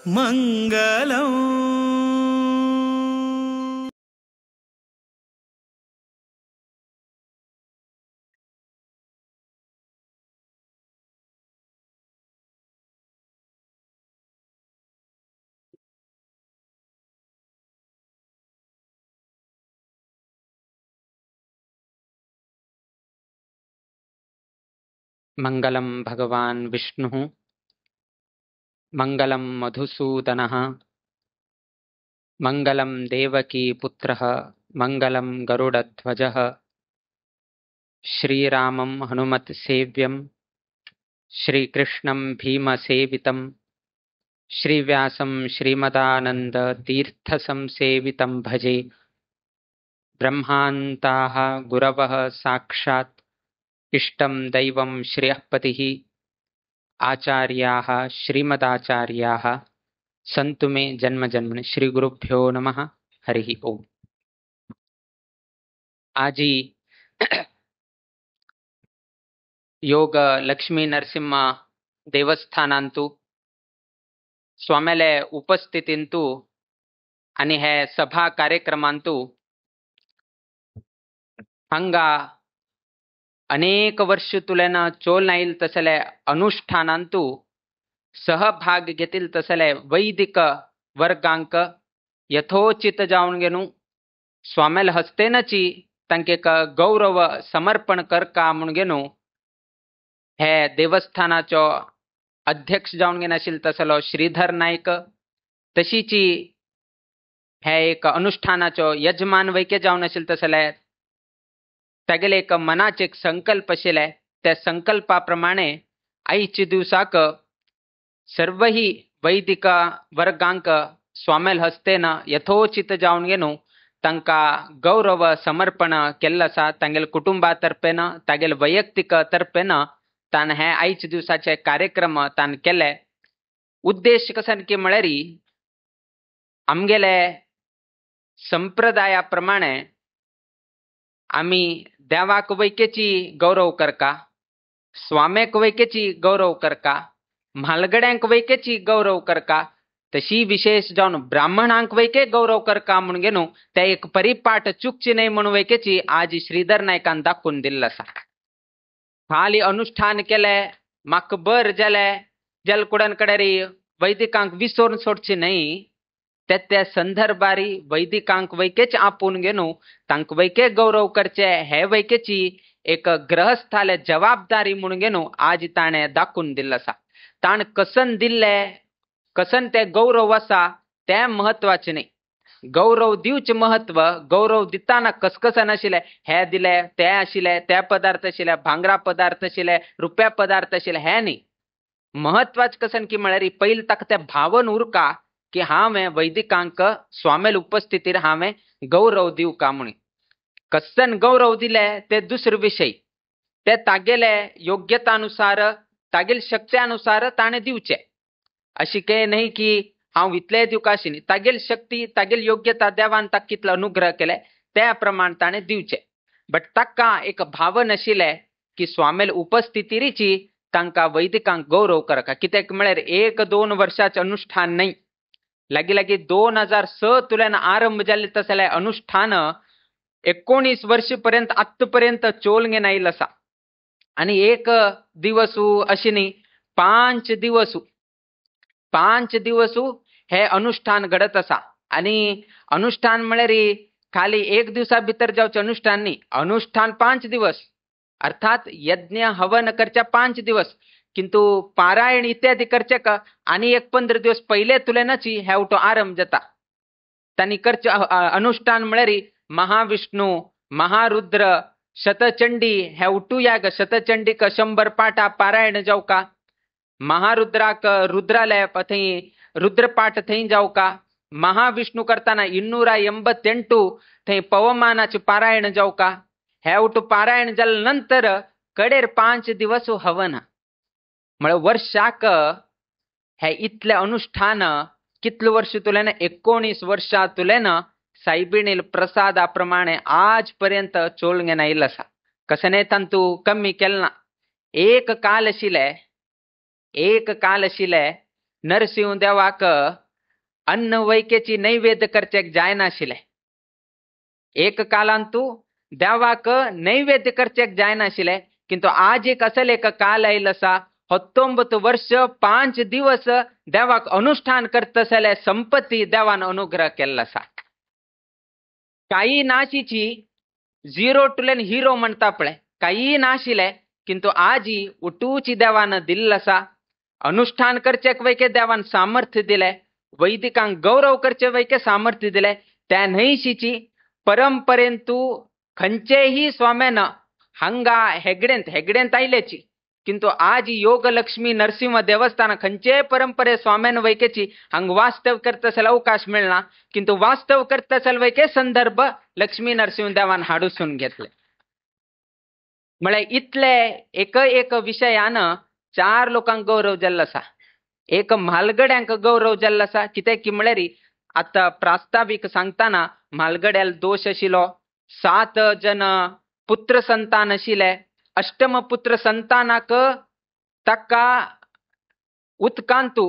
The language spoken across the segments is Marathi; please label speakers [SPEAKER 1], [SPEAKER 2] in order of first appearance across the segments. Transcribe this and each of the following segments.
[SPEAKER 1] मंगलम
[SPEAKER 2] मंगलम भगवान विष्णु मंगलम मधुसूदनः मंगलम देवकी पुत्रः मंगलम गरुडध्वजः श्रीरामं हनुमत सेव्यं श्रीकृष्णं भीमसेवितं श्रीव्यासं श्रीमदानंद तीर्थ संसेवितं भजे। ब्रह्मान्ताः गुरवः साक्षात् इष्टं दैवं श्रियःपतिः आचार्याः श्रीमदाचार्याः संतु मे जन्म जन्मनि। श्री गुरुभ्यो नमः। हरि ओम। आजी योग लक्ष्मी नरसिंह देवस्थानांतू स्वामेले उपस्थितींतू आणि हे सभा कार्यक्रमांतू हंगा अनेक वर्ष तुलेन चोल नाईल तसले अनुष्ठानांतू सहभाग घेतील तसले वैदिक वर्गांक यथोचित जाऊन गेनु स्वामेल हस्तेनची तांके गौरव समर्पण करका म्हणून गेनु हे देवस्थानाचो अध्यक्ष जाऊन गेन आशिल तसलो श्रीधर नाईक, तशीची हे एक अनुष्ठानाचो यजमान वैके जाऊन आशिल तसले तागेले एक मनाचे एक संकल्प आशिले। त्या संकल्पाप्रमाणे आईची दिवसाक सर्वही वैदिक वर्गांक स्वामेल हस्तेन यथोचित जाऊन गेनु तांका गौरव समर्पण केल्ला आसा। तांगेल कुटुंबातर्फेन तागेल वैयक्तिक तर्फेन तान हे आईच्या दिवसाचे कार्यक्रम तान केले। उद्देश कसन की म्हळ्यारी आमगेले संप्रदायाप्रमाणे आम्ही देवाक वैकेची गौरव करका, स्वामेक वैकेची गौरव करका, म्हालगड्यांक वैकेची गौरव करका, तशी विशेष जाऊन ब्राह्मणांक वैके गौरव करका म्हणून गेनु त्या एक परिपाठ चुकची नाही म्हणून वैकेची आज श्रीधर नायकान दाखवून दिल्ला आसा। खाली अनुष्ठान केले म्हाका बर जाले जलकुडन कडेरी वैदिकांक विसरून सोडची नाही। त्या संदर्भारी वैदिकांक वैकेच आपून गेनु तांक वैके गौरव करचे हे वैकेची एक ग्रहस्थाले जबाबदारी म्हणून गेनु आज ताणे दाखवून दिल्ला आसा। ताण कसन दिल्ले कसन ते गौरव आसा ते महत्वाचे नाही, गौरव दिवचे महत्व। गौरव दिताना कसकसन आशिले हे दिले ते आशिले ते पदार्थ आशिले भांगरा पदार्थ आशिले रुपया पदार्थ आशिले हे नाही। महत्वाच कसन की म्हळ्यारी पहिले तक ते भावन उरका की हांवें वैदिकांक स्वामेल उपस्थितीर हांवें गौरव दिव का म्हणून। कसन गौरव दिले ते दुसरे विषय, ते तागेले योग्यतानुसार तागेल शक्त्यानुसार ताणे दिवचे। अशी काही नाही की हांव इतले दिवका अशी नाही, तागेल शक्ती तागेल योग्यता देवान ताका कितलो अनुग्रह केले त्या प्रमाण ताणे दिवचे। बट ताका एक भावन आशिले की स्वामेल उपस्थितीरीची तांका वैदिकांक गौरव करका। कित्याक म्हळ्यार 1-2 वर्षाचे अनुष्ठान नाही, लागी लागी 2006 तुल्यान आरंभ जाल्ले तसले अनुष्ठान 19 वर्ष पर्यंत आत्तापर्यंत चोल घेन आयिल्लो आसा। आणि एक दिवस अशी नाही 5 दिवस हे अनुष्ठान घडत असा। आणि अनुष्ठान म्हळ्यार खाली एक दिवसा भितर जावचे अनुष्ठान नाही, अनुष्ठान 5 दिवस अर्थात यज्ञ हवन करच्या 5 दिवस, किंतु पारायण इत्यादी करचे का आणि एक 15 दिवस पहिले तुलेनची हे उठो आरंभ जाता। तानी करचे अनुष्ठान म्हळ्यार महाविष्णू महारुद्र शतचंडी हे उठूयाग शतचंडीक 100 पाठा पारायण जाऊ का, महारुद्राक रुद्रालय थंय रुद्रपाठ थंय जाऊ का, महाविष्णू करताना 288 थंय पवमानाचे पारायण जाऊ का। हे उठू पारायण जाल नंतर कडेर 5 दिवस हवन म्हळ्यार वर्षाक हे इतले अनुष्ठान कितले वर्ष तुलेन 19 वर्षा तुलेन सायबिणील प्रसादाप्रमाणे आजपर्यंत चोल घेन आयिल्लो आसा। कसने तंतू कमी केलना। एक काल आशिले नरसिंह देवाक अन्न वैकेची नैवेद्य करचेक जायनाशिले. एक कालांतू देवाक नैवेद्य करचेक जायनाशिले. किंतु आज एक असल एक काल आयल असा 19 वर्ष 5 दिवस देवाक अनुष्ठान करतसले संपत्ती देवान अनुग्रह केला असा. काही नाशीची 0 टुलेन हिरो म्हणता पळे काही नाशिले. किंतु आजी उठूची देवान दिल्ल असा. अनुष्ठान करचेक वैके देवान सामर्थ्य दिले. वैदिकांक गौरव करचे वैके सामर्थ्य दिले. त्या नैशीची परंपरेंतू खंचेही स्वाम्यान हंगा हेगडेंत आयलेची. किंतु आज योग लक्ष्मी नरसिंह देवस्थान खंचे परंपरे स्वाम्यान वैकेची हंग वास्तव करतसल अवकाश मिळना. किंतु वास्तव करतसल वैके संदर्भ लक्ष्मी नरसिंह देवान हाडूसून घेतले. म्हळे इतले एक विषयान 4 लोकांक गौरव जाल्लो आसा. एक म्हालगड्यांक गौरव जाल्लो आसा. कित्याक की म्हळ्यार आता प्रास्ताविक सांगताना म्हालगड्याल दोष आशिल्लो. 7 जन पुत्र संतान आशिले. अष्टम पुत्र संतानाक ताका उदकांतू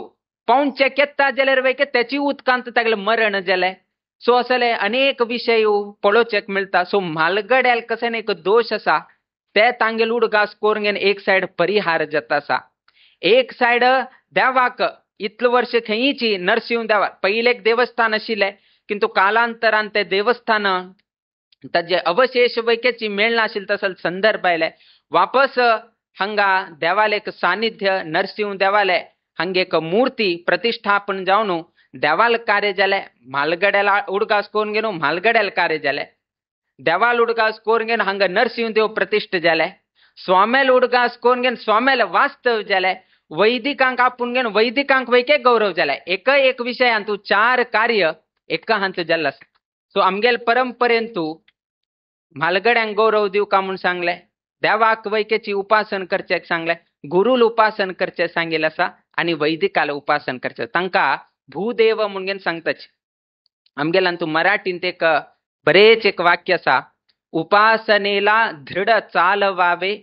[SPEAKER 2] पावचे केत्ता जाल्यार वैके त्याची उदकांत तागेलें मरण जालें. सो असले अनेक विषय पळोवचेक मिळता. सो म्हालगड्याल कसेन एक दोष आसा ते तांगेल उडगास कोरंगेन एक सायड परिहार जाता आसा. एक सायड देवाक इतले वर्ष खंयची नरसिंह देवा पहिले एक देवस्थान आशिल्ले. किंतु कालांतरान ते देवस्थान ताजे अवशेष वैकेची मेळना आशिल्ले तसल संदर्भ आयले. वापस हंगा देवाले एक सानिध्य नरसिंह देवाले हंगे एक मूर्ती प्रतिष्ठापन जावन देवाल कार्य जाले. म्हालगड्याला उडगास कोरून घेवन म्हालगड्याल कार्य जाले. देवाल उडगास कोरून घेवन हांगा नरसिंह देव प्रतिष्ठ जाले. स्वामेल उडगास कोरून घेवन स्वामेल वास्तव जाले. वैदिकांक आपूण घेवन वैदिकांक वैके गौरव जाले. एक विशयांतू 4 कार्य एका हांत जाल्ले आसा. सो आमगेल परंपरेंतू म्हालगड्यांक गौरव दिवका म्हूण सांगले. देवाक वैकेची उपासन करचेक सांगले. गुरुल उपासन करचे सांगिल्ले आसा आनी वैदिकाल उपासन करचे. तांकां भूदेव म्हणून सांगताचे. आमगेलांतू मराठींत एक बरेच एक वाक्य आसा. उपासनेला दृढ चालवावे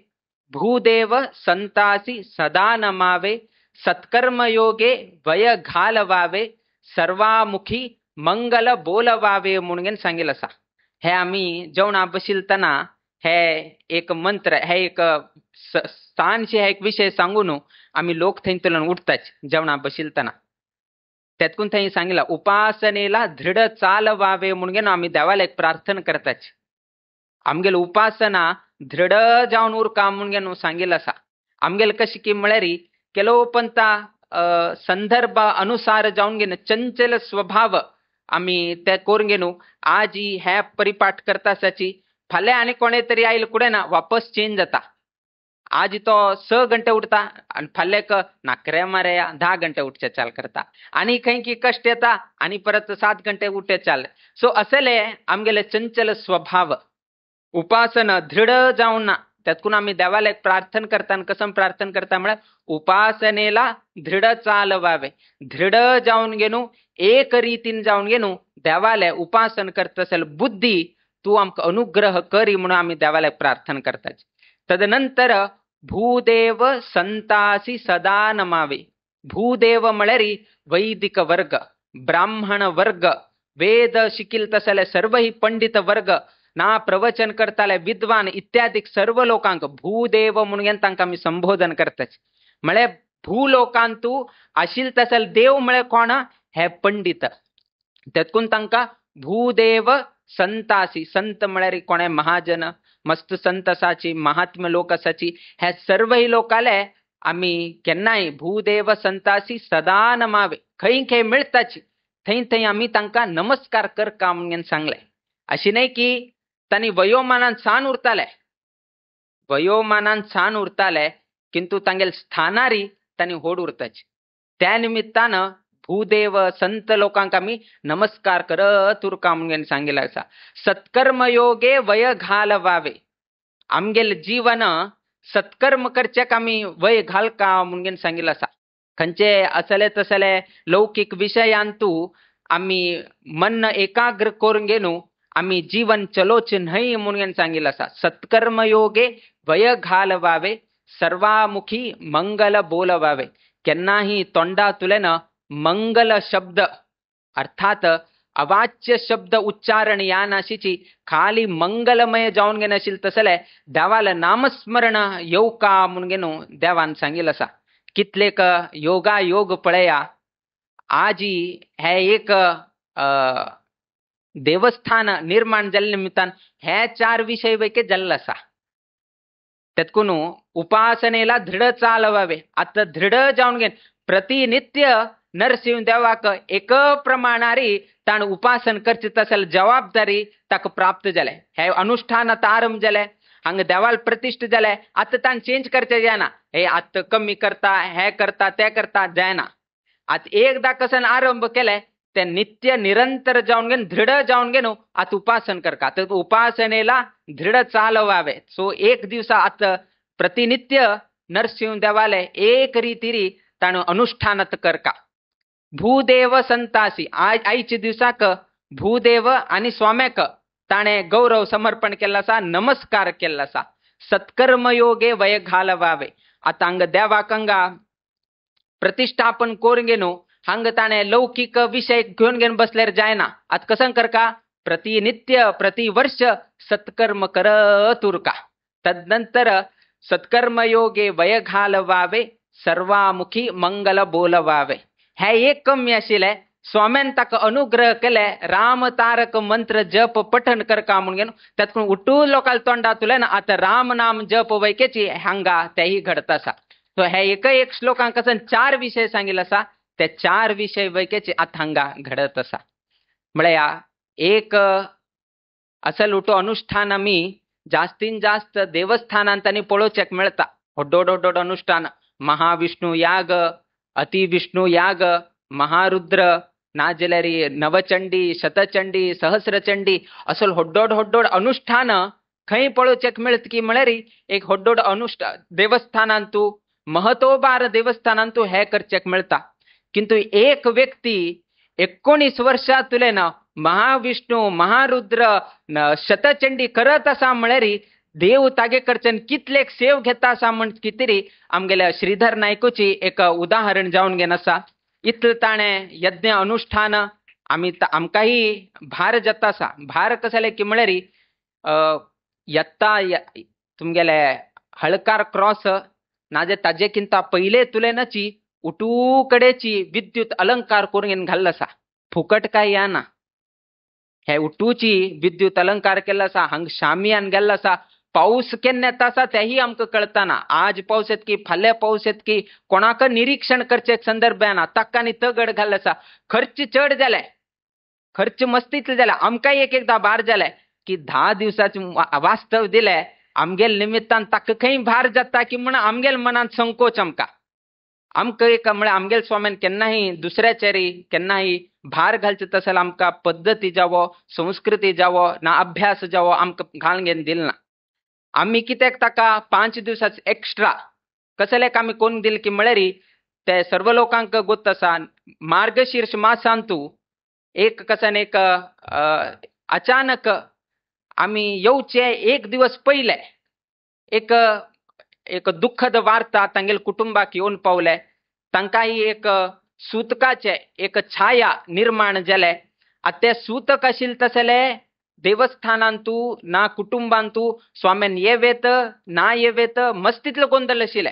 [SPEAKER 2] भूदेव संतासी सदा नमावे सत्कर्मयोगे वय घालवावे सर्वामुखी मंगल बोलवावे म्हणून सांगिल्ले आसा. हे आम्ही जेवणा बशिलतना हे एक मंत्र हे एक स्थानशे एक विषय सांगून आम्ही लोक थंयतल्यान उठताच जेवणा बशिलतना. त्यातून थंय सांगितलं उपासनेला दृढ चालवावे म्हणून आम्ही देवाला एक प्रार्थना करताच. आमगेल उपासना दृढ जावन उरका म्हणून सांगिल्ले आसा. आमगेल कशी की म्हळ्यार केलो पंता संदर्भ अनुसार जावन घेन चंचल स्वभाव आम्ही ते करून घेनू. आज हे परिपाठ करता आसाची फाल्यां आनी कोणे तरी आयल कुडे ना वापस चेंज जाता. आज तो 6 घंटे उठता आणि फाल्याक नाकरे मारे 10 घंटे उठचे चाल करता. आणि खंय की कष्ट येता आणि परत 7 घंटे उठे चाल. सो असले आमगेले चंचल स्वभाव उपासना दृढ जाऊन ना. त्यातून आम्ही देवाला एक प्रार्थना करता. कसं प्रार्थना करता म्हळ्यार उपासनेला दृढ चालवावे. दृढ जाऊन घेणू एक रीतीन जाऊन घेणू देवाला उपासन करत असेल बुद्धी तू आमक अनुग्रह करी म्हणून आम्ही देवाला प्रार्थना करतात. तदनंतर भूदेव संतासी सदा नमावे. भूदेव म्हळ्यारी वैदिक वर्ग ब्राह्मण वर्ग वेद शिकिल तसले सर्व ही पंडित वर्ग ना प्रवचन करताले विद्वान इत्यादी सर्व लोकांक भूदेव म्हणून तांकां आमी संबोधन करतात. म्हळे भूलोकांतू आशिल तसल देव म्हळे कोण हे पंडित. त्यातून तांकां भूदेव संतासी संत म्हळ्यार कोणे महाजन मस्त संत आसाची महात्म्य लोक आसाची हे सर्व ही लोकाले आम्ही केन्नाय भूदेव संतासी सदा नमावे. खंय खंय मिळताची थंय थंय आम्ही तांकां नमस्कार करका म्हणून सांगले. अशी नाही की तांणी वयोमानान छान उरताले किंतु तांगेल स्थानारी तांणी होड उरताची. त्या निमित्तान भूदेव संत लोकांक आम्ही नमस्कार करत उरका म्हणून सांगिल्ले आसा. सत्कर्मयोगे वय घालवावे. आमगेल जीवन सत्कर्म करचेक आम्ही वय घालका म्हणून सांगिल्ले आसा. खंयचे असले तसले लौकिक विशयांतू आम्ही मन एकाग्र करून घेनू आम्ही जीवन चलोचे न्हय म्हणून सांगिल्ले आसा. सत्कर्मयोगे वय घालवावे सर्वामुखी मंगल बोलवावे. केन्नाही तोंडातुल्यान मंगल शब्द अर्थात अवाच्य शब्द उच्चारण या नाशीची खाली मंगलमय जाऊन घेणं असेल तसले देवाला नामस्मरण येऊ का म्हणून घेणू देवान सांगितलं असा. कितलेक योगा योग पळया आजी हे एक देवस्थान निर्माण जाल्ले निमित्तान हे 4 विषय पैकी जाल्ला असा. त्यातकून उपासनेला दृढ चालवावे. आता दृढ जाऊन घेन प्रतिनित्य नरसिंह देवाक एक प्रमाणारी ताण उपासन करचे तसल जबाबदारी ताक प्राप्त झाले. हे अनुष्ठानात आरंभ झाले. हंग देवाल प्रतिष्ठ झाले. आता ताण चेंज करचे जायना. हे आता कमी करता हे करता ते करता जायना. आता एकदा कसन आरंभ केलाय ते नित्य निरंतर जाऊन घेन दृढ जाऊन घेनो आता उपासन करका. तर उपासनेला दृढ चालवावे. सो एक दिवसा आता प्रतिनित्य नरसिंह देवाले एक रीतीरी ताण अनुष्ठानात करका. भूदेव संतासी आईच्या दिवसाक भूदेव आणि स्वाम्याक ताणे गौरव समर्पण केलासा. नमस्कार केलासा. सत्कर्मयोगे वय घालवावे. आता अंग देवाकंगा प्रतिष्ठापन करून घेनो हंग ताणे लौकिक विषय घेऊन घेऊन बसल्यार जायना. आता कसं करका प्रतिनित्य प्रतिवर्ष सत्कर्म करत उरका. तदनंतर सत्कर्मयोगे वय घालवावे सर्वामुखी मंगल बोलवावे. हे एक कमी आशिल्ले. स्वाम्यान ताका अनुग्रह केले. राम तारक मंत्र जप पठण करका म्हणून घेऊन त्यातून उठू लोकांना तोंडातुले ना आता राम नाम जप वैकेची हंगा तेही घडत असा. तो हे एक श्लोकांक कसं 4 विषय सांगितलं असा. त्या 4 विषय वैकेची आता हंगा घडत असा. म्हळ्या एक असल उठो अनुष्ठान आम्ही जास्तीत जास्त देवस्थानांतानी पळोवचेक मेळता. होड्डोड अनुष्ठान महाविष्णू याग अतिविष्णू याग महारुद्र नाजलरी नवचंडी शतचंडी सहस्रचंडी असल होड्डोड अनुष्ठान खंय पळोवचेक मेळत की म्हळ्यारी एक होड्डोड अनुष्ठान देवस्थानांतू महत्वबार देवस्थानांतू हे करचेक मेळता. किंतु एक व्यक्ती 19 वर्षातुलेन महाविष्णू महारुद्र शतचंडी करत असा म्हळ्यारी देव तागे कडच्यान कितलेक सेव घेता असा म्हण कितरी आमगेल्या श्रीधर नायकोची एक उदाहरण जावन घेन असा. इतले ताणे यज्ञ अनुष्ठान आम्ही आमकाही भार जाता असा. भार कसले की म्हळ्यारी यत्ता तुमगेले हळकार क्रॉस नाजे ताजेकिंत पहिले तुलेनची उठू कडेची विद्युत अलंकार करून घाल्ला असा. फुकट काय या ना. हे उठूची विद्युत अलंकार केला असा. हंग शामियान गेल्ला असा. पाऊस केन्ना येता असा तेही आमकां कळताना. आज पाऊस येत की फाल्यां पाऊस येत की कोणाक निरीक्षण करचे संदर्भ येना. ताकानी तगड घाल्ला असा. खर्च चड जाले. खर्च मस्तीतले जाले. आमकां एकदा भार जाले की 10 दिवसाचे वास्तव दिले आमगेल निमित्तान ताका खंय भार जाता की म्हण आमगेल मनात संकोच आमकां एक म्हळ्यार आमगेल स्वाम्यान केन्नाही दुसऱ्याचेरी केन्नाही भार घालचे तसं आमकां पद्धती जावो संस्कृती जावो ना अभ्यास जावो आमकां घालून घेवन दिल ना. आम्ही कित्याक ताका 5 दिवसाच एक्स्ट्रा कसलेक आमी कोण दिल की म्हळ्यारी ते सर्व लोकांक गोत आसा. मार्गशीर्ष मासांतू एक कसन एक अचानक आम्ही येवचे 1 दिवस पहिले एक दुःखद वार्ता तांगेल कुटुंबाक येवन पावले. तांकांही एक सूतकाचे एक छाया निर्माण जाले. आता ते सूतक आशिल्ले तसले देवस्थानांतू ना कुटुंबांतू स्वाम्यान येवेत ना येवेत मस्तीतलो गोंधळ आशिल्ले.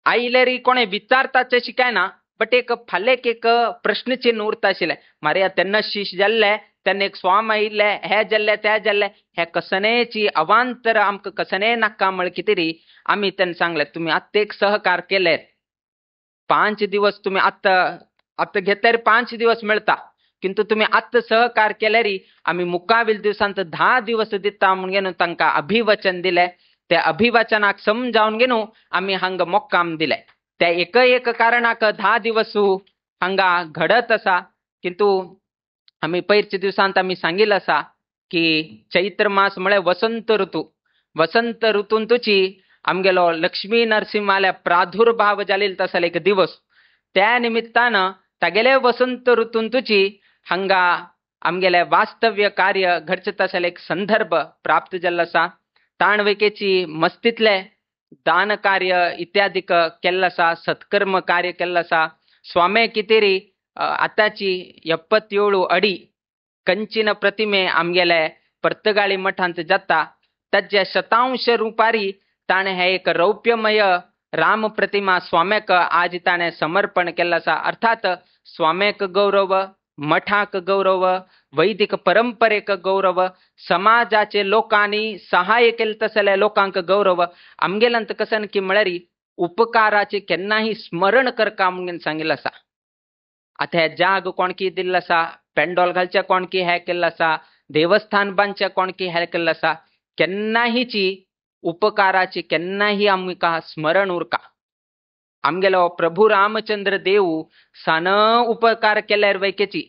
[SPEAKER 2] आयलेरी कोणे विचारताचे शिकायना बट एक फालेक एक प्रश्नचिन्ह उरता आशिल्ले. मारे तेन्ना शिश जाल्ले तेन्ना एक स्वाम आयिल्ले हे जाल्ले ते जाल्ले हे कसनेची अवांतर आमकां कसने नाका म्हळ कितेरी आमी तेन्ना सांगले तुम्ही आत्ता एक सहकार केले 5 दिवस तुम्ही आत्ता घेतल्यार 5 दिवस मेळता. किंतु तुम्ही आत्ता सहकार केल्यारी आम्ही मुकावील दिवसांत 10 दिवस दिता म्हणून घेवन तांकां अभिवचन दिले. त्या अभिवचनाक समजावन घेवन आम्ही हांगा मोक्काम दिले. त्या एक कारणाक 10 दिवस हांगा घडत असा. किंतु आम्ही पयरच्या दिवसांत आम्ही सांगिल्लें असा की चैत्र मास म्हळ्यार वसंत ऋतू. वसंत ऋतूंतूची आमगेलो लक्ष्मी नरसिंहाले प्रादुर्भाव जालेलो तसले एक दिवस. त्या निमित्तान तागेले वसंत ऋतूंतूची हांगा आमगेले वास्तव्य कार्य घडचे तसले एक संदर्भ प्राप्त जाल्लो आसा. ताणवेकेची मस्तीतले दान कार्य इत्यादी केल्लसा, सत्कर्म कार्य केल्लसा. स्वामे कितेरी आताची 77 अडी कंचिन प्रतिमे आमगेले पर्तगाळी मठांत जाता. ताचे शतांश रुपारी ताणे हे एक रौप्यमय राम प्रतिमा स्वाम्याक आज ताणे समर्पण केल्लसा. अर्थात स्वाम्याक गौरव, मठाक गौरव, वैदिक परंपरेक गौरव, समाजाचे लोकांनी सहाय्य केले तसले लोकांक गौरव. आमगेलंत कसन की म्हळ्यारी उपकाराचे केन्नाही स्मरण करका म्हणून सांगिल्लें आसा. आता हे जाग कोणकी दिल्लो आसा, पेंडॉल घालचे कोणकी हे केल्लो आसा, देवस्थान बांदचे कोणकी हे केल्लो आसा. केन्नाहीची उपकाराची केन्नाही आमकां स्मरण उरका. आमगेलो प्रभू रामचंद्र देव सान उपकार केल्यार वैकेची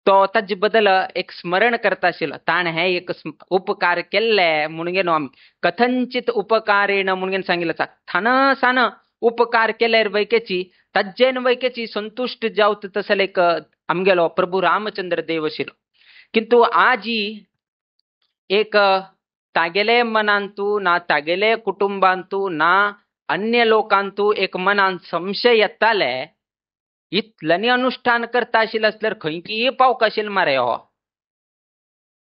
[SPEAKER 2] तो ताजे बद्दल एक स्मरण करता आशिल्लो. ताण हे एक उपकार केल्ले म्हणून आमी कथंचित उपकारेण म्हणून सांगिल्लें आसा. थान उपकार केल्यार वैकेची ताजेन वैकेची संतुष्ट जावत तसले एक आमगेलो प्रभू रामचंद्र देव आशिल्लो. किंतु आजी एक तागेले मनांतू ना तागेले कुटुंबांतू ना अन्य लोकांतू एक मनान संशय येताले, इतल्यानी अनुष्ठान करता आशिल्ले असल्यार खंयकी पावक आशिल्लो मारे हो.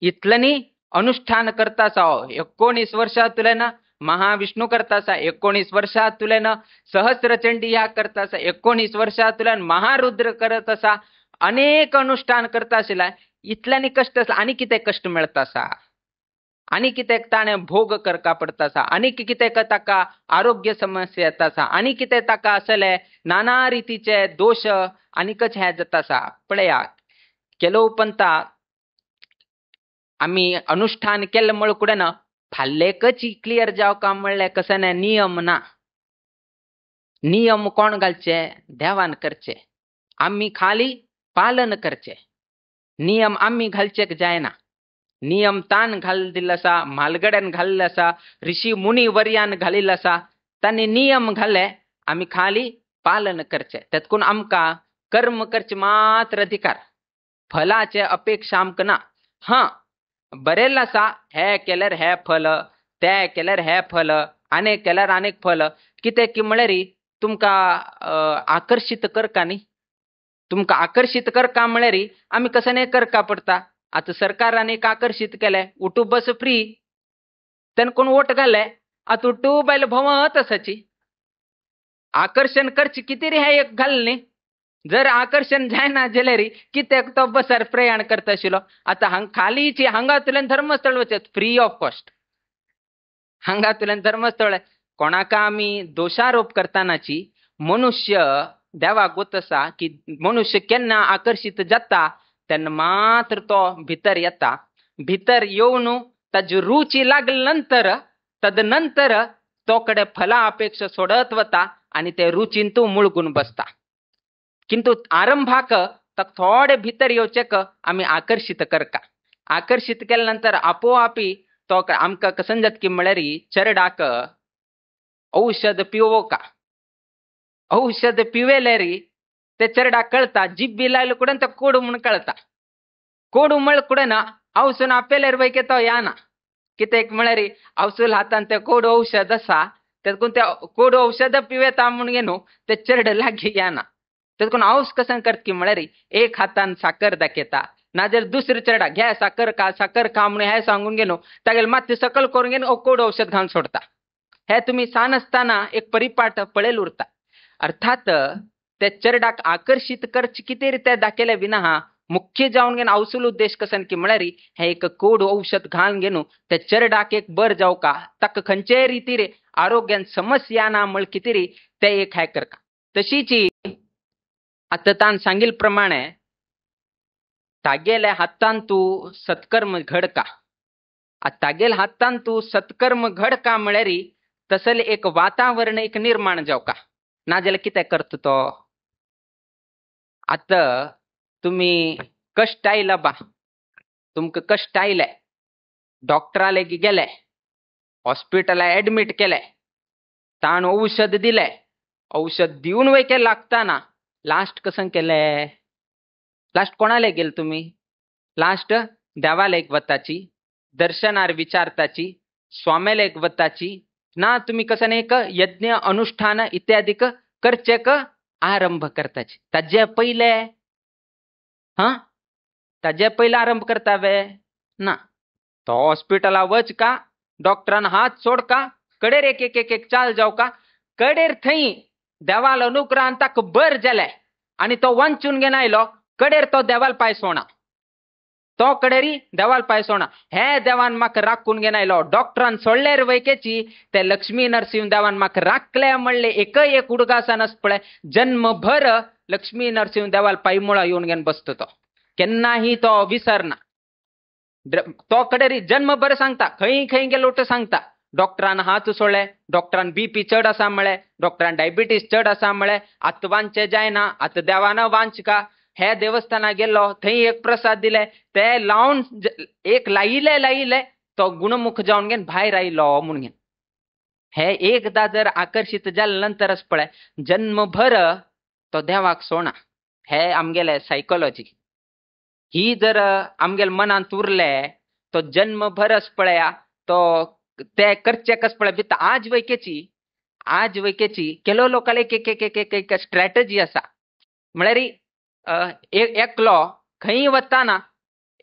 [SPEAKER 2] इतल्यानी अनुष्ठान करता आसा हो. 19 वर्षा तुलेन महाविष्णू करता आसा, 19 वर्षा तुलेन सहस्रचंडी या करता आसा, 19 वर्षा तुलेन महारुद्र करत आसा, अनेक अनुष्ठान करता आशिल्ला. इतल्यानी कष्ट आसला, आनी कितें कष्ट मेळता आसा, आनी कितें ताणें भोग करका पडता आसा, आनी कितें ताका आरोग्य समस्या येता आसा, आनी कितें ताका असले नाना रितीचे दोष आनीकच हे जाता आसा. पळयात, केलो पंता आमी अनुष्ठान केले म्हळ कुडेन फाल्लेकच क्लियर जावका म्हणलें कशें नियम ना. नियम कोण घालचे? देवान करचे. आमी खाली पालन करचे. नियम आमी घालचेक जायना. नियम तान घाल दिल्लो आसा, म्हालगड्यान घाल्लो आसा, ऋषी मुनी वर्यान घालिल्लो आसा. तांणी नियम घाले, आमी खाली पालन करचे. तेतकून आमकां कर्म करचे मात्र अधिकार, फलाचे अपेक्षा आमकां ना. हां, बरयल्लो आसा हे केल्यार हे फल, ते केल्यार हे फल, आनी केल्यार आनीक फल. कितें की म्हळ्यार तुमकां आकर्षित करका न्ही. तुमकां आकर्षित करका म्हळ्यार आमी कशें करका पडटा. आता सरकारान एक आकर्षित केले, उठू बस फ्री. तेन कोण वोट घाले, आता उठू बैल भोंवत आसाची. आकर्षण करची किती रे हे एक घाल न्ही. जर आकर्षण जायना जाल्यार कित्याक तो बसार प्रयाण करता आशिल्लो. आता खालीची हांगातल्यान धर्मस्थळ वचत फ्री ऑफ कॉस्ट. हांगातल्यान धर्मस्थळ कोणाका आमी दोषारोप करतानाची मनुष्य देवाक गोत आसा की मनुष्य केन्ना आकर्षित जाता तेन्ना मात्र तो भितर येता. भितर येवन ताजी रुची लागल्या नंतर तदनंतर तो कडे फला अपेक्षा सोडत वता आणि ते रुचीन तू मुळगून बसता. किंतु आरंभाक ताका थोडे भितर येवचेक आमी आकर्षित करका. आकर्षित केल्या नंतर आपोआपी तो आमकां कसं जाता की म्हळ्यार चरडाक औषध पिवोका. औषध पिवेल्यार ते चरडाक कळता. जिब्बी लायले कुडेन तो कोडू म्हणून कळता. कोडू म्हळ कुडेन औसून आपेल्यार वैके तो याना. कित्याक म्हळ्यार औसूल हातान ते कोडू औषध आसा, तेतकून ते कोडू औषध पिवेता म्हणून न्हू ते चरड लागी याना. तेतकून औस कसन करता की म्हळ्यार एक हातान साकर दाखयता, नाजाल्यार दुसरे चरडा घ्या साकर खा म्हणून हे सांगून न्हू तागेले मात्शें सकल करून कोडू औषध घालून सोडता. हे तुम्ही सान असताना एक परिपाठ पळेल उरता. अर्थात ते चरडाक आकर्षित करचे किती रित्या दाखयले विना मुख्य जावन घेन अवसूल उद्देश कसन की म्हळ्यार हे एक कोडू औषध घालून घेनू ते चरडाक एक बर जावका, ताका खंयचे रितीर आरोग्यान समस्या ना म्हळ कितेरी ते एक हे करका. तशीची आता तान सांगिल प्रमाणे तागेल्या हातान तू सत्कर्म घडका. तागेल हातान तू सत्कर्म घडका म्हळ्यार तसले एक वातावरण एक निर्माण जावका. नाजाल्यार कितें करता तो. आता तुम्ही कष्ट आयला बा, तुमकां कष्ट आयले, डॉक्टराले गेले, हॉस्पिटला ऍडमिट केले, ताण औषध दिले, औषध दिवन वैके लागताना लास्ट कसं केले. लास्ट कोणाले गेले तुम्ही. लास्ट देवाला एक वताची, दर्शनार विचारताची, स्वामेला एक वताची, ना तुम्ही कसं नाही यज्ञ अनुष्ठान इत्यादी करचे आरंभ करताचे ताजे पहिले हा ताजे पहिले आरंभ करतावे ना तो हॉस्पिटल वच का डॉक्टरान हात सोड का कडेर एक एक एक एक चाल जाऊ का कडेर थई देवाल अनुग्रहान ताक बर जाले आणि तो वांचून घेन आयलो कडेर तो देवाल पाय सोना तो कडेरी देवाल पाय सोना हे देवान म्हाका राखून घेन आयलो डॉक्टरान सोडलेर वैकेची ते लक्ष्मी नरसिंह देवान म्हाका राखले म्हणले एक उडगासा नस पळे जन्मभर लक्ष्मी नरसिंह देवाल पाय मुळा येऊन घेन बसतो तो केन्नाही तो विसरना तो कडेरी जन्मभर सांगता खंय खंय गेलो तो सांगता डॉक्टरान हात सोडले डॉक्टरान बीपी चढ असा म्हळे डॉक्टरान डायबिटीस चढ असा म्हळे आत वांचे जायना आत देवान वांच का हे देवस्थाना गेलो थंय एक प्रसाद दिले ते लावून एक लायले तो गुणमुख जाऊन घेन भायर आयलो म्हणून घेन हे एकदा जर आकर्षित जाले नंतरच पळय जन्मभर तो देवाक सोडना हे आमगेले सायकोलॉजी ही जर आमगेल मनात उरले तो जन्मभरच पळया तो ते करचे कस पळय भिता आज वैकेची केलो लोकांना एक एक एक एक एक स्ट्रॅटेजी असा म्हळ्यार एकलो खंय वताना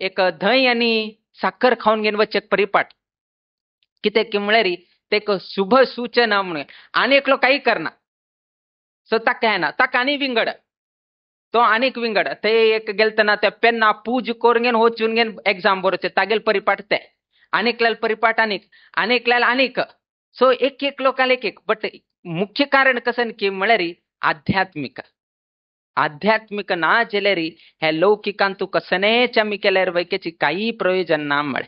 [SPEAKER 2] एक धंय आणि साखर खाऊन घेवन वचचे परिपाट कितें की म्हळ्यार ते एक शुभ सूचना म्हणून आनी एकलो काही करना सो ताका येना ताका आनी विंगड तो आनीक विंगड ते एक गेलतना ते पेन्ना पूज करून घेवन वचून घेवन एग्जाम बरोवचे तागेल परिपाट ते आनीक परिपाट आनीक आनीक सो एक लोकांना एक बट मुख्य कारण कसं की म्हळ्यार आध्यात्मिक ना जाल्यार हे लौकिकान तू कसनेच आमी केल्यार वैकेची काही प्रयोजन ना म्हळे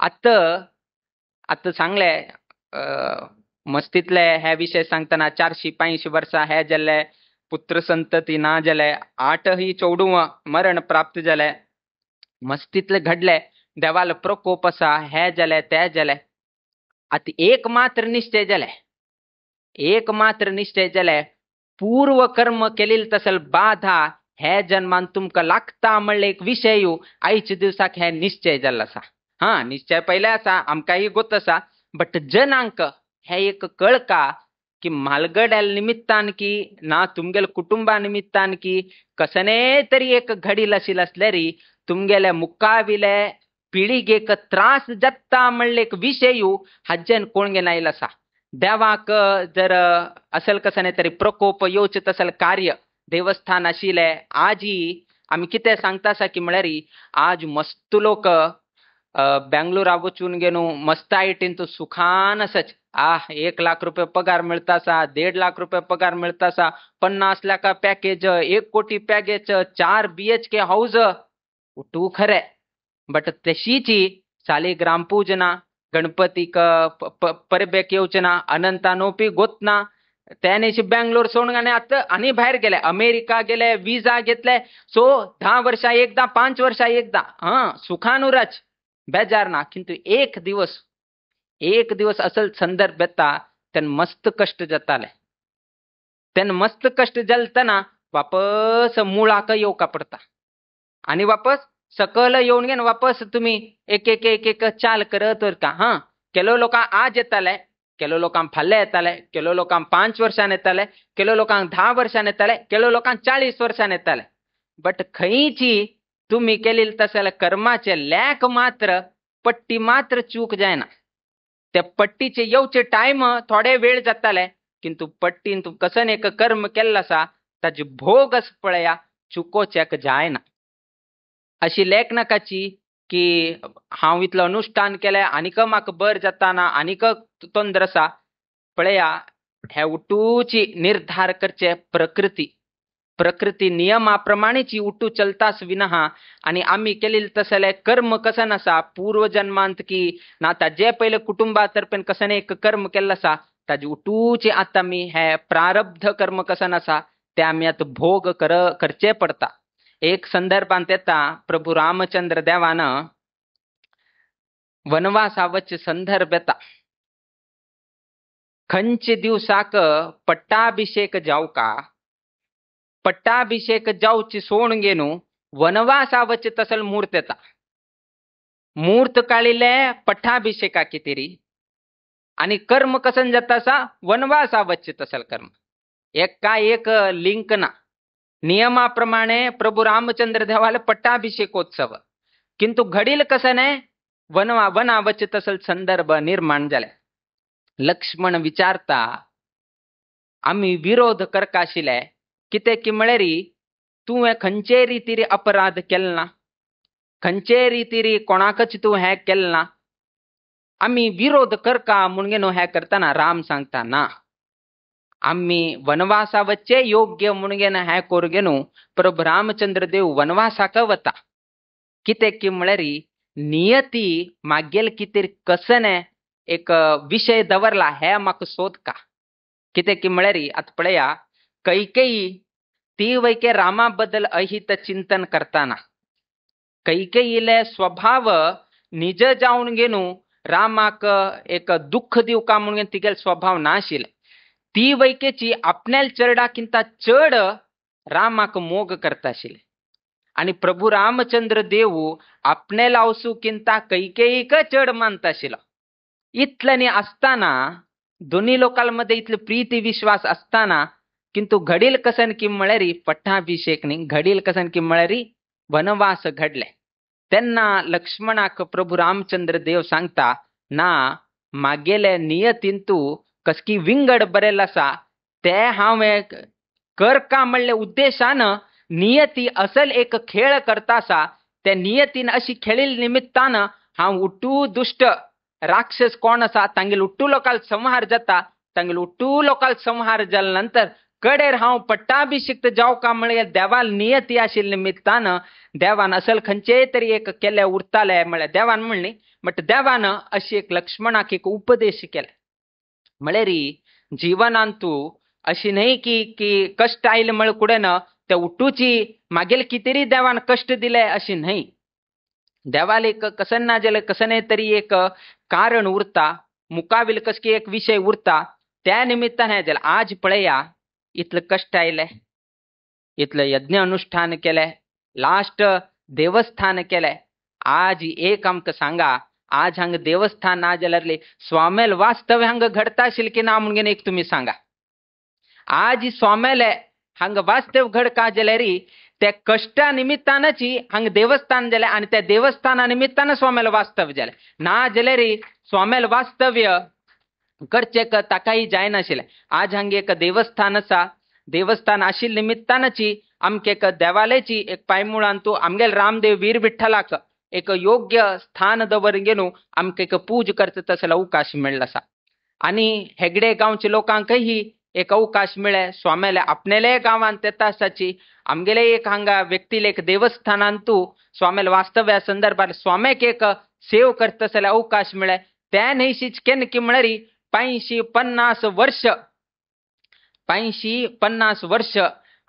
[SPEAKER 2] आत सांगले मस्तीतले हे विषय सांगतना 485 वर्सां हे जाल्ले पुत्र संतती ना जाले 8 चौडू मरण प्राप्त जाले मस्तीतले घडले देवाल प्रकोप असा हे जाले ते जाले आता एकमात्र निश्चय जाले पूर्व कर्म केलेली तसल बाधा हे जन्मान तुमका लागता म्हणले एक विषय आयच्या दिवसाक हे निश्चय जाला असा हा निश्चय पहिले असा आमकाही गोत असा बट जनांक हे एक कळका की म्हालगड्याल निमित्तान की ना तुमगेल कुटुंबा निमित्तान की कसने तरी एक घडील आशिल असल्यारी तुमगेले मुक्काविले पिढीगेक त्रास जाता म्हणले एक विषय हज्जन कोण घेन आयला असा देवाक जर असल कसने तरी प्रकोप येवचे असल कार्य देवस्थान आशिले आजी आम्ही कितें सांगता असा की म्हळ्यार आज मस्त लोक बेंगलोरा वचून गेनू मस्त आयटीन तू सुखान असच 1 लाख रुपये पगार मिळता असा 1.5 लाख रुपये पगार मिळता असा 50 लाख पॅकेज 1 कोटी पॅकेज 4 BHK हाऊस तू खरे बट तशीची साली ग्रामपूजना गणपती परबेक येवचना अनंतानोपी गोतना त्यानेशी बेंगलोर सोडून आता आणि बाहेर गेले अमेरिका गेले विजा घेतले सो 10 वर्षा एकदा 5 वर्षा एकदा सुखानुराज बेजार ना किंतु एक दिवस असल संदर्भ येता त्यान मस्त कष्ट जाताले त्यान मस्त कष्ट जालतना वापस मुळाक येवका पडता आणि वापस सकल येऊन घेन वापस तुम्ही एक चाल करत का केलो लोकां आज येताले केलो लोकांक फाल्यां येताले केलो लोकांक 5 वर्षान येताले केलो लोकांक 10 वर्षान येताले केलो लोकांक 40 वर्षान येताले बट खंयची तुम्ही केलेली तसले कर्माचे लॅक मात्र पट्टी मात्र चूक जायना त्या पट्टीचे येवचे टाइम थोडे वेळ जाताले किंतु पट्टीन तू कसन एक कर्म केल्लो आसा ताचे भोगच पळया चुकोवचेक जायना अशी लेखनाकाची की हांव इतलो अनुष्ठान केले आनीक म्हाका बर जाताना आनीक तोंदर आसा पळया हे उठूची निर्धार करचे प्रकृती नियमाप्रमाणेची उठू चलतास विना आणि आम्ही केलेले तसले कर्म कसन आसा पूर्व जन्मांत की ना ताजे पहिले कुटुंबातर्फे कसन एक कर्म केल्लो आसा ताजे उठूचे आता मी हे प्रारब्ध कर्म कसन आसा ते आम्ही आता भोग करचे पडता एक संदर्भांत येता प्रभू रामचंद्र देवान वनवासावचे संदर्भ येता खंयचे दिवसाक पट्टाभिषेक जावका पट्टाभिषेक जावची सोडून गेनू वनवासावचे तसल मुहूर्त येता मुहूर्त काढिले पट्टाभिषेका कितेरी आणि कर्म कसन जातासा वनवासा वच्चे तसल कर्म एक लिंक ना नियमाप्रमाणे प्रभू रामचंद्र देवाला पट्टाभिषेकोत्सव किंतु घडील कसं वनावच तसल संदर्भ निर्माण झाले. लक्ष्मण विचारता आम्ही विरोध करकाशिले किते की म्हळेरी तू खंचे रीतीरी अपराध केलना खंचे रीतीरी कोणाकच तू हे केलना आम्ही विरोध करका म्हणून हे करताना राम सांगता ना आम्ही वनवासावच्चे योग्य म्हणून हे कोरगेनु प्रभु रामचंद्र देव वनवासाक वता किते की म्हळेरी नियती मागेल कितीर कसने एक विषय दवरला हे माक शोध का किते की म्हळेरी आता पळया कैकेयी ती वैके रामाबद्दल अहित चिंतन करताना कैकेयीले स्वभाव निज जाऊन गेनु रामाक एक दुःख देऊ का म्हणून तिगेल स्वभाव नाशिल ती वैकेची आपल्याल चरडाकिंता चढ रामाक मोग करताशिल आणि प्रभू रामचंद्र देऊ आपल्याला अवसूकिंता कैकेयीक चढ मानताशिल इतलनी असताना दोन्ही लोकांमध्ये इथले प्रीती विश्वास असताना किंतु घडील कसन की म्हळेरी पट्टाभिषेकनी घडील कसन की म्हळेरी वनवास घडले त्यांना लक्ष्मणाक प्रभू रामचंद्र देव सांगता ना मागेले नियतींतू कसकी विंगड बरेल असा ते हांवे कर का म्हणले उद्देशानं नियती असल एक खेळ करतासा त्या नियतीन अशी खेळील निमित्तानं हांव उट्टू दुष्ट राक्षस कोण असा तांगेल उट्टू लोकाल संहार जाता तांगेल उट्टू लोकाल संहार जाल्यानंतर कडेर हांव पट्टाभिषिक्त जाव का म्हळे देवाल नियती आशिल्ले निमित्तानं देवान असल खंचे तरी एक केले उरताले म्हळे देवान म्हणली बट देवानं अशी एक लक्ष्मणाक एक उपदेश केला म्हळेरी जीवनांतू अशी नाही की कष्ट आईल म्हळ कुडेन त्या उट्टूची मागेल कितीरी देवान कष्ट दिले अशी नाही देवाल एक कसन ना जाले कसने तरी एक कारण उरता मुकाविल कसकी एक विषय उरता त्या निमित्ताने जाले आज पळया इतलं कष्ट आयले इतलं यज्ञ अनुष्ठान केले लास्ट देवस्थान केले आज एक आमक सांगा आज हंग देवस्थान ना जाल्यारले स्वामेल वास्तव हंग घडताशील की ना म्हणून एक तुम्ही सांगा आज स्वामेले हंग वास्तव घड का जाल्यारी त्या कष्टा निमित्तानची हंग देवस्थान जाले आणि त्या देवस्थाना निमित्तानं स्वामेला वास्तव जाले ना जाल्यारी स्वामेल वास्तव्य करचे ताकाही जाय नाशिले आज हंग एक देवस्थान आशिल निमित्तानची आमके एक देवालयाची एक पायमुळांतू आमगेल रामदेव वीर विठ्ठलाक एक योग्य स्थान दवर गेनु आमके एक पूज करता तसला अवकाश मिळला असा आणि हेगडे गावचे लोकांकही एक अवकाश मिळे स्वामेले आपणेले गावांत येतासाची आमगेले एक हांगा व्यक्तीले एक देवस्थानांतू स्वामेल वास्तव्या संदर्भात स्वामेक एक सेव करता तसला अवकाश मिळे त्या नैशीच केन की म्हळेरी 50 वर्ष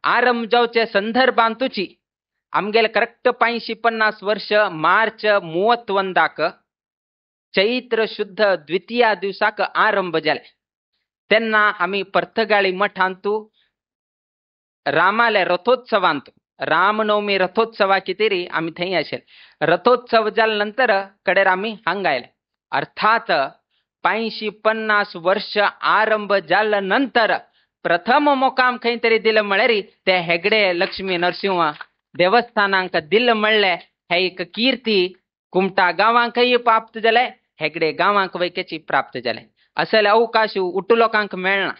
[SPEAKER 2] आरंभ जावचे संदर्भांतुची आमगेल करेक्ट 50 वर्ष मार्च 31 चैत्र शुद्ध द्वितीया दिवसाक आरंभ जाले त्यांना आम्ही परतगाळी मठांतू रामाले रथोत्सवांतू रामनवमी रथोत्सवा कितीरी आम्ही थंय असेल रथोत्सव जाल्यानंतर कडेर आम्ही हांगायले अर्थात 50 वर्ष आरंभ झाल्यानंतर प्रथम मोकाम खंय तरी दिलं म्हळेरी ते हेगडे लक्ष्मी नरसिंह देवस्थानांक दिल म्हणले हे एक कीर्ती कुमटा गावांकही प्राप्त झाले हेगडे गावांक वैकेची प्राप्त झाले असले अवकाश उट्टू लोकांक मेळना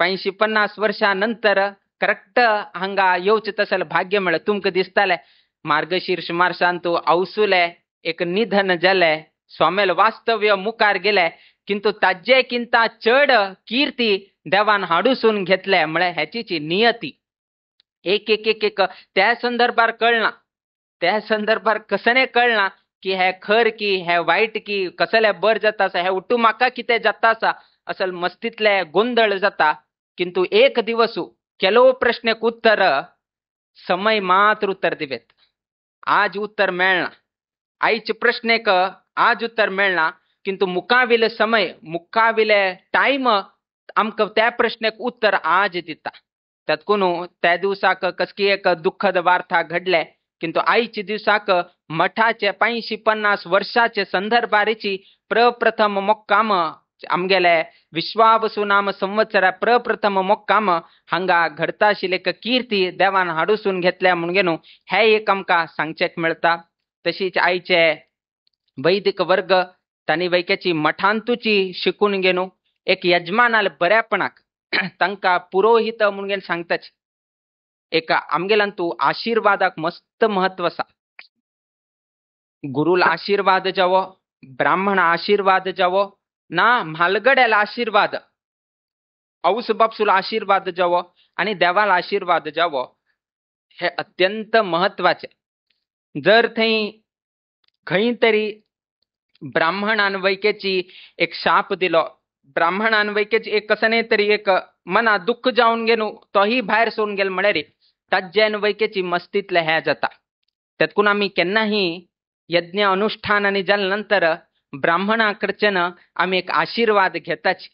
[SPEAKER 2] 50 वर्षानंतर करेक्ट हंगा येवचे तसले भाग्य मिळे तुमक दिसताले मार्गशीर्ष मार्शांतू अवसुले एक निधन झाले स्वामेल वास्तव्य मुखार गेले किंतु ताजेकिंता चढ कीर्ती देवान हाडूसून घेतले म्हळे ह्याची नियती एक त्या संदर्भात कळना त्या संदर्भात कसने कळना की हे खर की हे वाईट की कसले बर जाता हे उट्टू माका किते जाता असल मस्तीतले गोंधळ जाता किंतु एक दिवस केलो प्रश्नेक उत्तर समय मात्र उत्तर दिवेत आज उत्तर मेळना आईच प्रश्नेक आज उत्तर मेळना किंतु मुकाविले समय मुकाविले टाइम आमक त्या प्रश्नेक उत्तर आज दिता त्यातकून त्या दिवसाक कसकी एक दुःखद वार्ता घडले किंतु आईची दिवसाक मठाचे 50-50 वर्षाचे संदर्भारीची प्रप्रथम मोक्काम आमगेले विश्वावसु नाम संवत्सरा प्रप्रथम मोक्काम हांगा घडता आशिल्ले कीर्ती देवान हाडूसून घेतल्या म्हणून हे एक आमकां सांगचेक मेळटा. तशीच आईचे वैदिक वर्ग तांणी वैक्याची मठांतूची शिकून घेणू एक यजमानाल बऱ्यापणाक तांकां पुरोहित म्हणून सांगताच. एक आमगेलांतू आशीर्वादाक मस्त महत्व आसा. गुरुला आशीर्वाद जावो, ब्राह्मण आशीर्वाद जावो ना म्हालगड्याला आशीर्वाद, औस बापसूला आशीर्वाद जावो आणि देवाला आशीर्वाद जावो हे अत्यंत महत्वाचे. जर थंय खंय तरी ब्राह्मणान वैकेची एक शाप दिलो, ब्राह्मणान वैकेची एक कसने तरी एक मना दुःख जावन गेलो तोही भायर सोडून गेल म्हळ्यार ताज्यान वैकेची मस्तीतले हे जाता. त्यातकून आम्ही केन्नाही यज्ञ अनुष्ठान आणि जाल्या नंतर ब्राह्मणा कडच्यान आम्ही एक आशीर्वाद घेताच.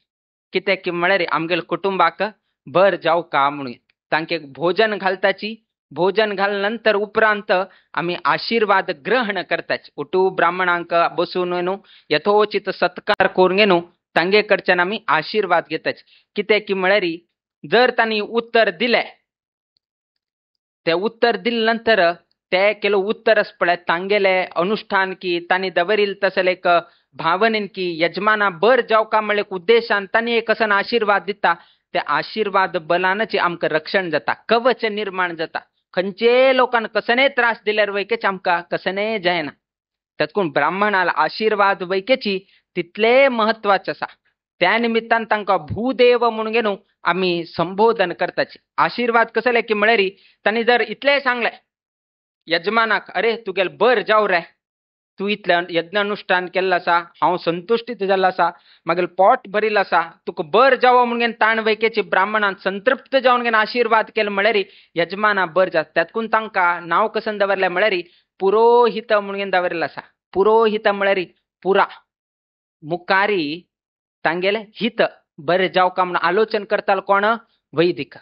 [SPEAKER 2] कित्याक की म्हळ्यार आमगेल कुटुंबाक बर जाव का म्हणून तांकां एक भोजन घालताची. भोजन घालनंतर उपरांत आम्ही आशीर्वाद ग्रहण करताच. उठू ब्राह्मणांक बसून येणू यथोचित सत्कार करून येणू तांगे कडच्यान आम्ही आशीर्वाद घेताच. कित्याक की म्हळ्यार जर तांणी उत्तर दिले ते उत्तर दिले नंतर ते केलो उत्तर पळय तांगेले अनुष्ठान की तांणी दवरील तसले एक भावनेन की यजमाना बर जाव का म्हणले उद्देशान तांणी एक असं आशीर्वाद दिता. त्या आशीर्वाद बलानच आमकां रक्षण जाता, कवच निर्माण जाता. खंयचे लोकांना कसने त्रास दिल्यार वैकेच आमकां कसने जायना. तातूंत ब्राह्मणाला आशीर्वाद वैकेची तितले महत्वाचे आसा. त्या निमित्तान तांकां भूदेव म्हणून घेणू आम्ही संबोधन करताचे. आशीर्वाद कसले की म्हळ्यार तांणी जर इतले सांगले यजमानाक, अरे तुगेल बर जाव रे, तू इतलें यज्ञ अनुष्ठान केल्लो आसा, हांव संतुष्टीत जाल्लो आसा, मागीर पोट भरिल्लो आसा, तुका बर जावो म्हणून ताण वैकेची ब्राह्मणान संतृप्त जावन घेवन आशीर्वाद केलो म्हळ्यार यजमाना बर जाता. त्यातकून तांकां नांव कसन दवरलें म्हळ्यार पुरोहित म्हणून दवरिल्लो आसा. पुरोहित म्हळ्यार पुरा मुखारी तांगेले हित बरे जाव का म्हणून आलोचन करताल कोण? वैदिक.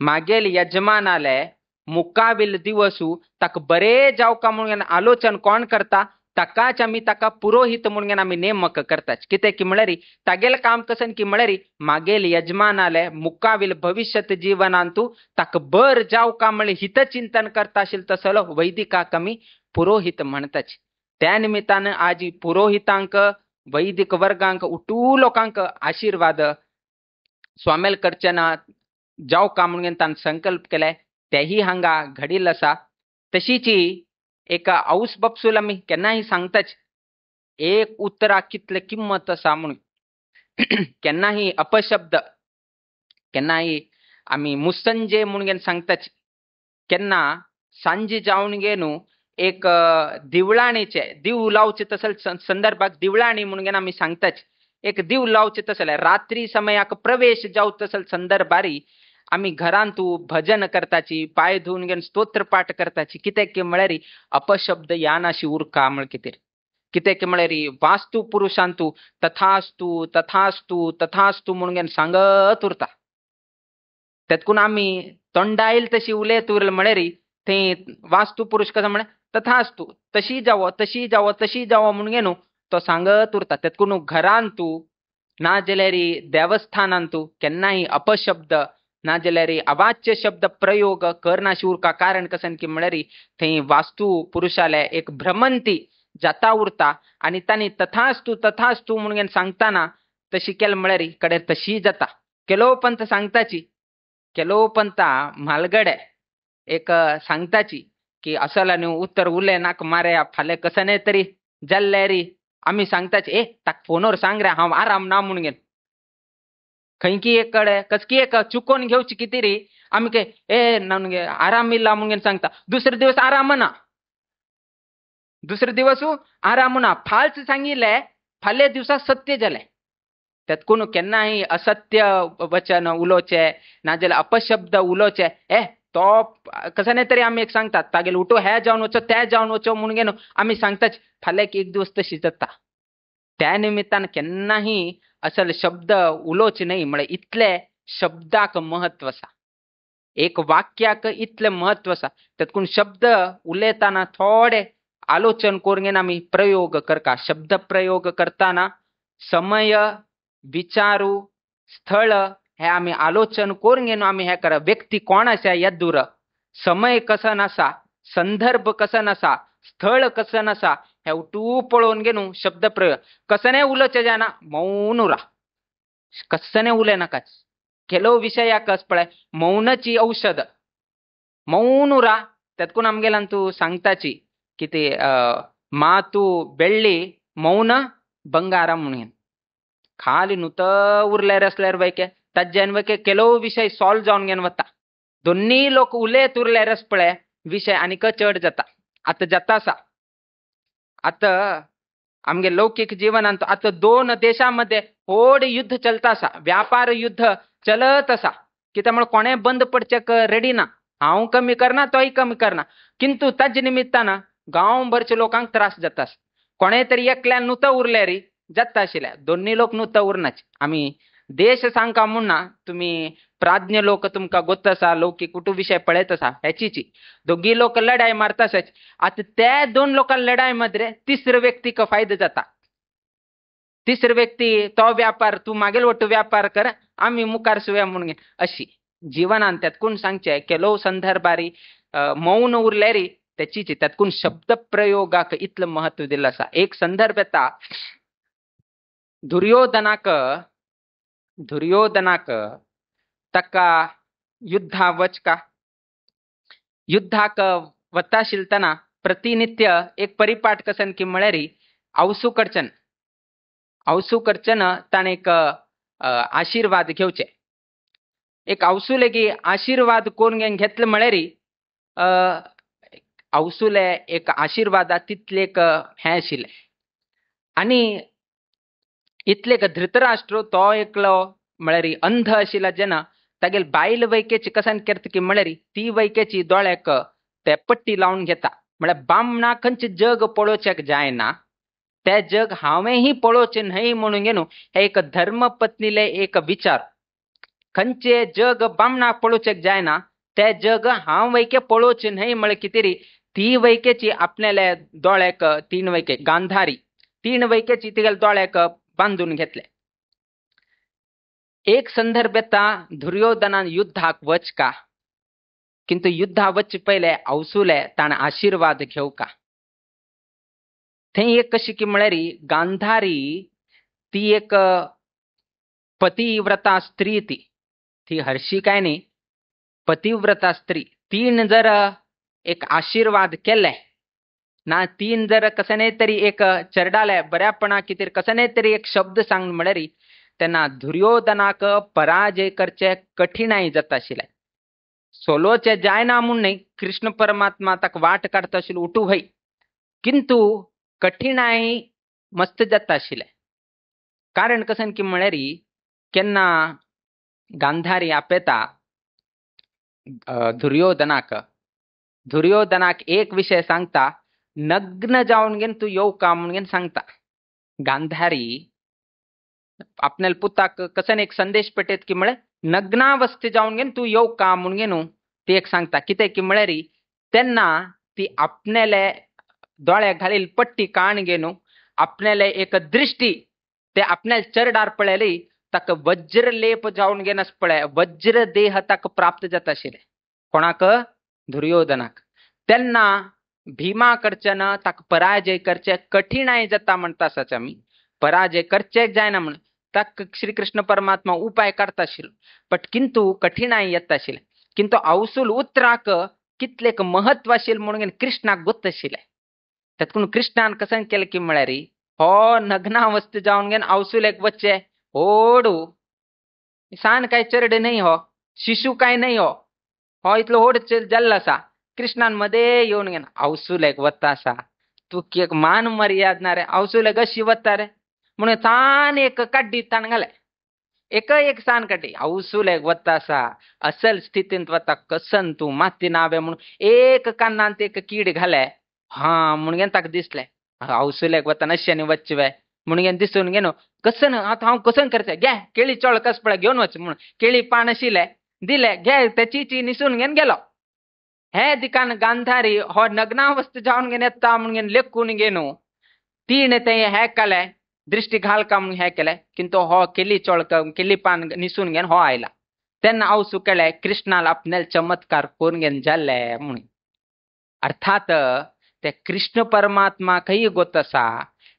[SPEAKER 2] मागेल यजमानाले मुकाविल दिवसू ताका बरे जाव का म्हणून आलोचन कोण करता? ताकाच आम्ही ताका पुरोहित म्हणून आम्ही नेमक करताच. कित्याक की म्हळ्यार तागेले काम कसन की म्हळ्यार मागेल यजमानाले मुकाविल भविष्यत जीवनांतू ताका बर जाव का म्हणले हित चिंतन करता आशिल तसलो वैदिकाक आम्ही पुरोहित म्हणताच. त्या निमित्तान आज पुरोहितांक वैदिक वर्गांक उठू लोकांक आशीर्वाद स्वामेल कडच्यान जाव का म्हणून तान संकल्प केले तेही हांगा घडिल्लो आसा. तशीची एक औस बापसूल आमी केन्नाही सांगताच. एक उतराक कितले किंमत आसा म्हणून केन्नाही अपशब्द केन्नाही आमी मुसंजे म्हणून सांगताच. केन्ना सांजे जावन गेनू एक दिवळाणीचे दिव लावचे तसल संदर्भाक दिवळाणी म्हणून आमी सांगताच. एक दिव लावचे तसले रात्री समयाक प्रवेश जाव तसल संदर्भारी आम्ही घरांतू भजन करताची, पाय धुवन घेवन स्तोत्र पाठ करताची. कित्याक की म्हळ्यार अपशब्द यानाशी उरका म्हळ कितें. कित्याक की म्हळ्यार वास्तू पुरुषांतू तथास्तू तथास्तू तथास्तू म्हणून सांगत उरता. त्यातकून आम्ही तोंडाईल तशी उलयत उरल म्हळ्यार थंय वास्तू पुरुष कसं म्हणे तथास्तू तशी जावो तशी जावो तशी जावो म्हणून घेनू तो सांगत उरता. त्यातकून घरांतू ना जाल्यार देवस्थानांतू केन्नाही अपशब्द ना जाल्यार अवाच्य शब्द प्रयोग करनाशी उरका. कारण कसन की म्हळ्यार थंय वास्तू पुरुषाले एक भ्रमंती जाता उरता आणि तांणी तथास्तू तथास्तू म्हणून सांगताना तशी केल म्हळ्यार कडेर तशी जाता. केलो पंत सांगताची, केलो पंता म्हालगडे एक सांगताची की असला न्हू उत्तर उरले नाक मारे फाल्यां कसने तरी जाल्ले रे. आमी सांगताची ए ताक फोनवर सांग रे हांव आराम ना म्हणून खंयकी एक कಡೆ कसकी एक चुकोवन घेवची किती रे आमी के ए ननगे आराम इल्ला म्हणून सांगता. दुसरे दिवस आराम ना, दुसरे दिवस आराम ना. फाल्स सांगिल्ले फाल्या दिवसा सत्य जाले. त्यातकून केन्नाही असत्य वचन उलोवचे ना जाल्यार अपशब्द उलोवचे ए तो कसने तरी आमी एक सांगतात तागेले उठो हे जावन वचो ते जावन वचो म्हणून आमी सांगताच. फाल्यां एक दिवस तशी जाता. त्या निमित्तान केन्नाही असल शब्द उलोवचे न्हय म्हळ्यार इतले शब्दाक महत्व आसा. एक वाक्याक इतले महत्व आसा तातूंत शब्द उलयताना थोडे आलोचन करून घेवन आमी प्रयोग करता. शब्द प्रयोग करताना समय, विचारू, स्थळ हे आमी आलोचन करून घेवन आमी हे करा. व्यक्ती कोण आसा हे दूर, समय कसं नसा, संदर्भ कसं नसा, स्थळ कसं नसा हे उठू पळोवन घेऊन शब्द प्रयोग. कसने उलोवचें जायना, मौन उरा, कसने उलय नाकाच. ಕೆಲವು ವಿಷಯ ಕಸ್ಪಳೆ मौनाची औषध. मौन उरा त्यातकून आमगेलांतू सांगताची की ते मातू ಬೆಳ್ಳಿ मौन ಬಂಗಾರ म्हणून खाली नुत उरल्यार असल्यार वैके ताज्यान वैके ಕೆಲವು विषय सॉल्व जावन घेवन वता. दोन्ही लोक उलयत उरल्यारच पळय विषय आनीक चड जाता. आता जाता आसा, आता आमगे लौकिक जीवनांत आता 2 देशांमध्ये व्हड युद्ध चलता आसा, व्यापार युद्ध चलत आसा. कित्यामुळे कोणे बंद पडचेक रेडी ना. हांव कमी करना, तोय कमी करना, किंतु ताजे निमित्तान गांवभरच्या लोकांक त्रास जाता. कोणे तरी एकल्यान नुत उरल्यारी जाता आशिल्लें, दोन्ही लोक नुत उरनाचे. आमी देश सांगता म्हणना, तुम्ही प्राज्ञ लोक तुमकां गोत्त आसा, लौकिक कुटुंब विषय पळयत आसा ह्याचीची दोघी लोक लढाई मारता आसाच. आता त्या 2 लोकां लढाई मध्ये तिसरे व्यक्तीक फायदो जाता. तिसरे व्यक्ती तो व्यापार तू मागेल वटू व्यापार कर, आम्ही मुखार सुया म्हणून अशी जीवनांत त्यातकून सांगचे ಕೆಲವು संदर्भारी मौन उरल्यारी त्याचीची त्यातकून शब्द प्रयोगाक इतलं महत्व दिलं आसा. एक संदर्भ येता, दुर्योधनाक ताका युद्धा वचका. युद्धाक वता आशिल्तना प्रतिनित्य एक परिपाठ कसन की म्हळ्यारी आवसू करचन ताणे एक आशीर्वाद घेवचे. एक आवसूले की आशीर्वाद कोण घेतले म्हळ्यारी आवसूले एक आशीर्वादा तितले एक हे आशिल्ले. आणि इतले एक धृतराष्ट्र तो एकलो म्हळ्यारी अंध आशिल्ला जेन्ना तागेल बायल वैकेची कसान करता की म्हळ्यारी ती वैकेची दोळ्याक ते पट्टी लावन घेता. म्हळ्यार बामणा खंयचे जग पळोवचेक जायना, ते जग हांवेही पळोवचे न्हय म्हणून घेवन हे एक धर्मपत्नीले एक विचार. खंयचे जग बामणाक पळोवचेक जायना, ते जग हांव वैके पळोवचे न्हय म्हळ्यार कितेरी ती वैकेची आपल्याले दोळ्याक 3 वैके गांधारी 3 वैकेची तिगेल दोळ्याक बांधून घेतले. एक संदर्भ येता दुर्योधनान युद्धाक वचका, किंतु युद्धा वच पहिले आवसूले ताण आशीर्वाद घेवका. थंय एक कशी की म्हळ्यारी गांधारी ती एक पतिव्रता स्त्री, ती हरशी काय न्ही, पतिव्रता स्त्री. तीन जर एक आशीर्वाद केले ना, तीन जर कसने तरी एक चरडाले बऱ्यापणा कितेर कसने तरी एक शब्द सांग म्हळ्यारी त्यांना दुर्योधनाक पराजय करचे कठीणाई जाता आशिल्ले. सोलोचे जायना म्हणून न्ही, कृष्ण परमात्मा ताका वाट काडता आशिल्लो उठू हय, किंतु कठीणाई मस्त जाता आशिल्ले. कारण कसन की म्हळ्यारी केन्ना गांधारी आपयता दुर्योधनाक एक विषय सांगता, नग्न जावन घेन तू येऊ का म्हणून घेन सांगता. गांधारी आपल्याला पुताक कसन एक संदेश पेटयत की म्हळ्यार नग्नावस्थे जावन घेन तू येऊ का म्हणून घेन ती एक सांगता. कितें की म्हळ्यारी तेन्ना ती आपल्याले दोळ्याक घालील पट्टी काण घेन आपल्याले एक दृष्टी ते आपल्याला चरडार पळयली ताका वज्र लेप जावन घेनस पळय, वज्र देह ताका प्राप्त जाता आशिल्ले. कोणाक? दुर्योधनाक. तेन्ना भीमा कडच्यान ताका पराजय करचे कठीणाई जाता म्हणटा आसाच आमी. पराजय करचेच जायना म्हणून ताका श्री कृष्ण परमात्मा उपाय काडता आशिल्लो, बट किंतु कठीणाई येता आशिल्ले. किंतु अवसूल उतराक कितलेक महत्व आशिल्लें म्हणून कृष्णाक गोत्त आशिल्लें. तातूंत कृष्णान कसन केलें की म्हळ्यारी हो नग्नावस्थे जावन घेन अवसूलेक वच्चे ओडू सान काय चरड नाही, हो शिशु काय नाही, हो इतलो ओड जाल्लो आसा. कृष्णान मध्ये येवन घेन अवसूलेक वता आसा, तू एक मान मर्याद ना रे, अवसूलेक अशी वता रे म्हणून तान एक काड्डी ताण घाले, एक सान काड्डी अवसूलेक वता आसा. असल स्थितींत वता कसन तू माती नावे म्हणून एक कान्नांत एक कीड घाले. हा म्हणून ताका दिसले अवसूलेक वता नश्यानी वचवे म्हणून दिसून घेनो कसन आता हांव कसन करचें, घे केळी चोळ कस पळय घेवन वच म्हणून केळी पान आशिल्ले दिले घे त्याची निसून घेऊन गेलो. हे दिकान गांधारी हो नग्नावस्थ जाऊन घेऊन येता म्हणून लेखून गेनो तीन ते हे केलंय दृष्टी घाल का म्हणून हे केलंय किंतु हो केली चोळक केली पान निसून घेऊन हो आयला त्यांना अवसू केलंय कृष्णाला आपल्याला चमत्कार करून घेऊन झालंय म्हणून. अर्थात त्या कृष्ण परमात्मा काही गोतसा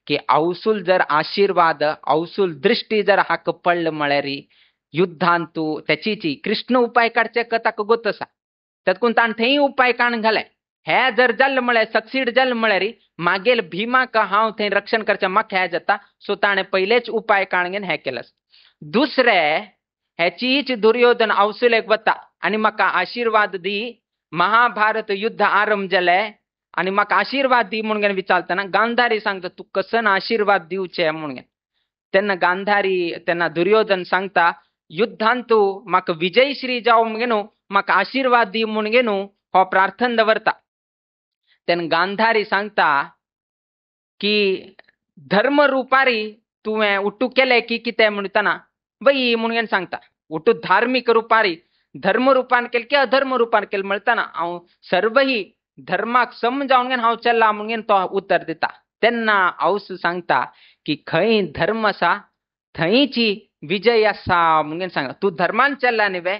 [SPEAKER 2] की अवसूल जर आशीर्वाद अवसूल दृष्टी जर हाक पडलं मळ्यारी युद्धांतू त्याची कृष्ण उपाय काढच्या कथा गोतसा त्यात कोणता थेही उपाय काण घालाय हे जर जल मळे सक्सीड जल मळ्यारी मागेल भीमा का हाव थेई रक्षण करच्या मग ह्या जाता स्वतःने पहिलेच उपाय काणगेन हे केलंस. दुसरे ह्याचीच दुर्योधन अवसूल एक वता आणि मका आशीर्वाद दी महाभारत युद्ध आरंभ झालंय आणि मग आशीर्वाद दी म्हणून विचारताना गांधारी सांगता तू कसं आशीर्वाद देऊचे म्हणून त्यांना गांधारी त्यांना दुर्योधन सांगता युद्धांतू मग विजयश्री जाऊ गेनो मग आशीर्वाद दी म्हणून गेनो हो प्रार्थन दवरता. त्यांना गांधारी सांगता की धर्म रूपारी तुम्ही उट्टू केलंय की किती म्हणताना बाई म्हणून सांगता उट्टू धार्मिक रूपारी धर्म रूपान केलं की अधर्म रूपान केलं म्हणताना सर्वही धर्माक समजावून घेऊन हाव चल्ला म्हणून तो उत्तर देता. त्यांना औस सांगता की खै धर्म असा थईची विजय असा म्हणून सांगा तू धर्मान चल्ला निवे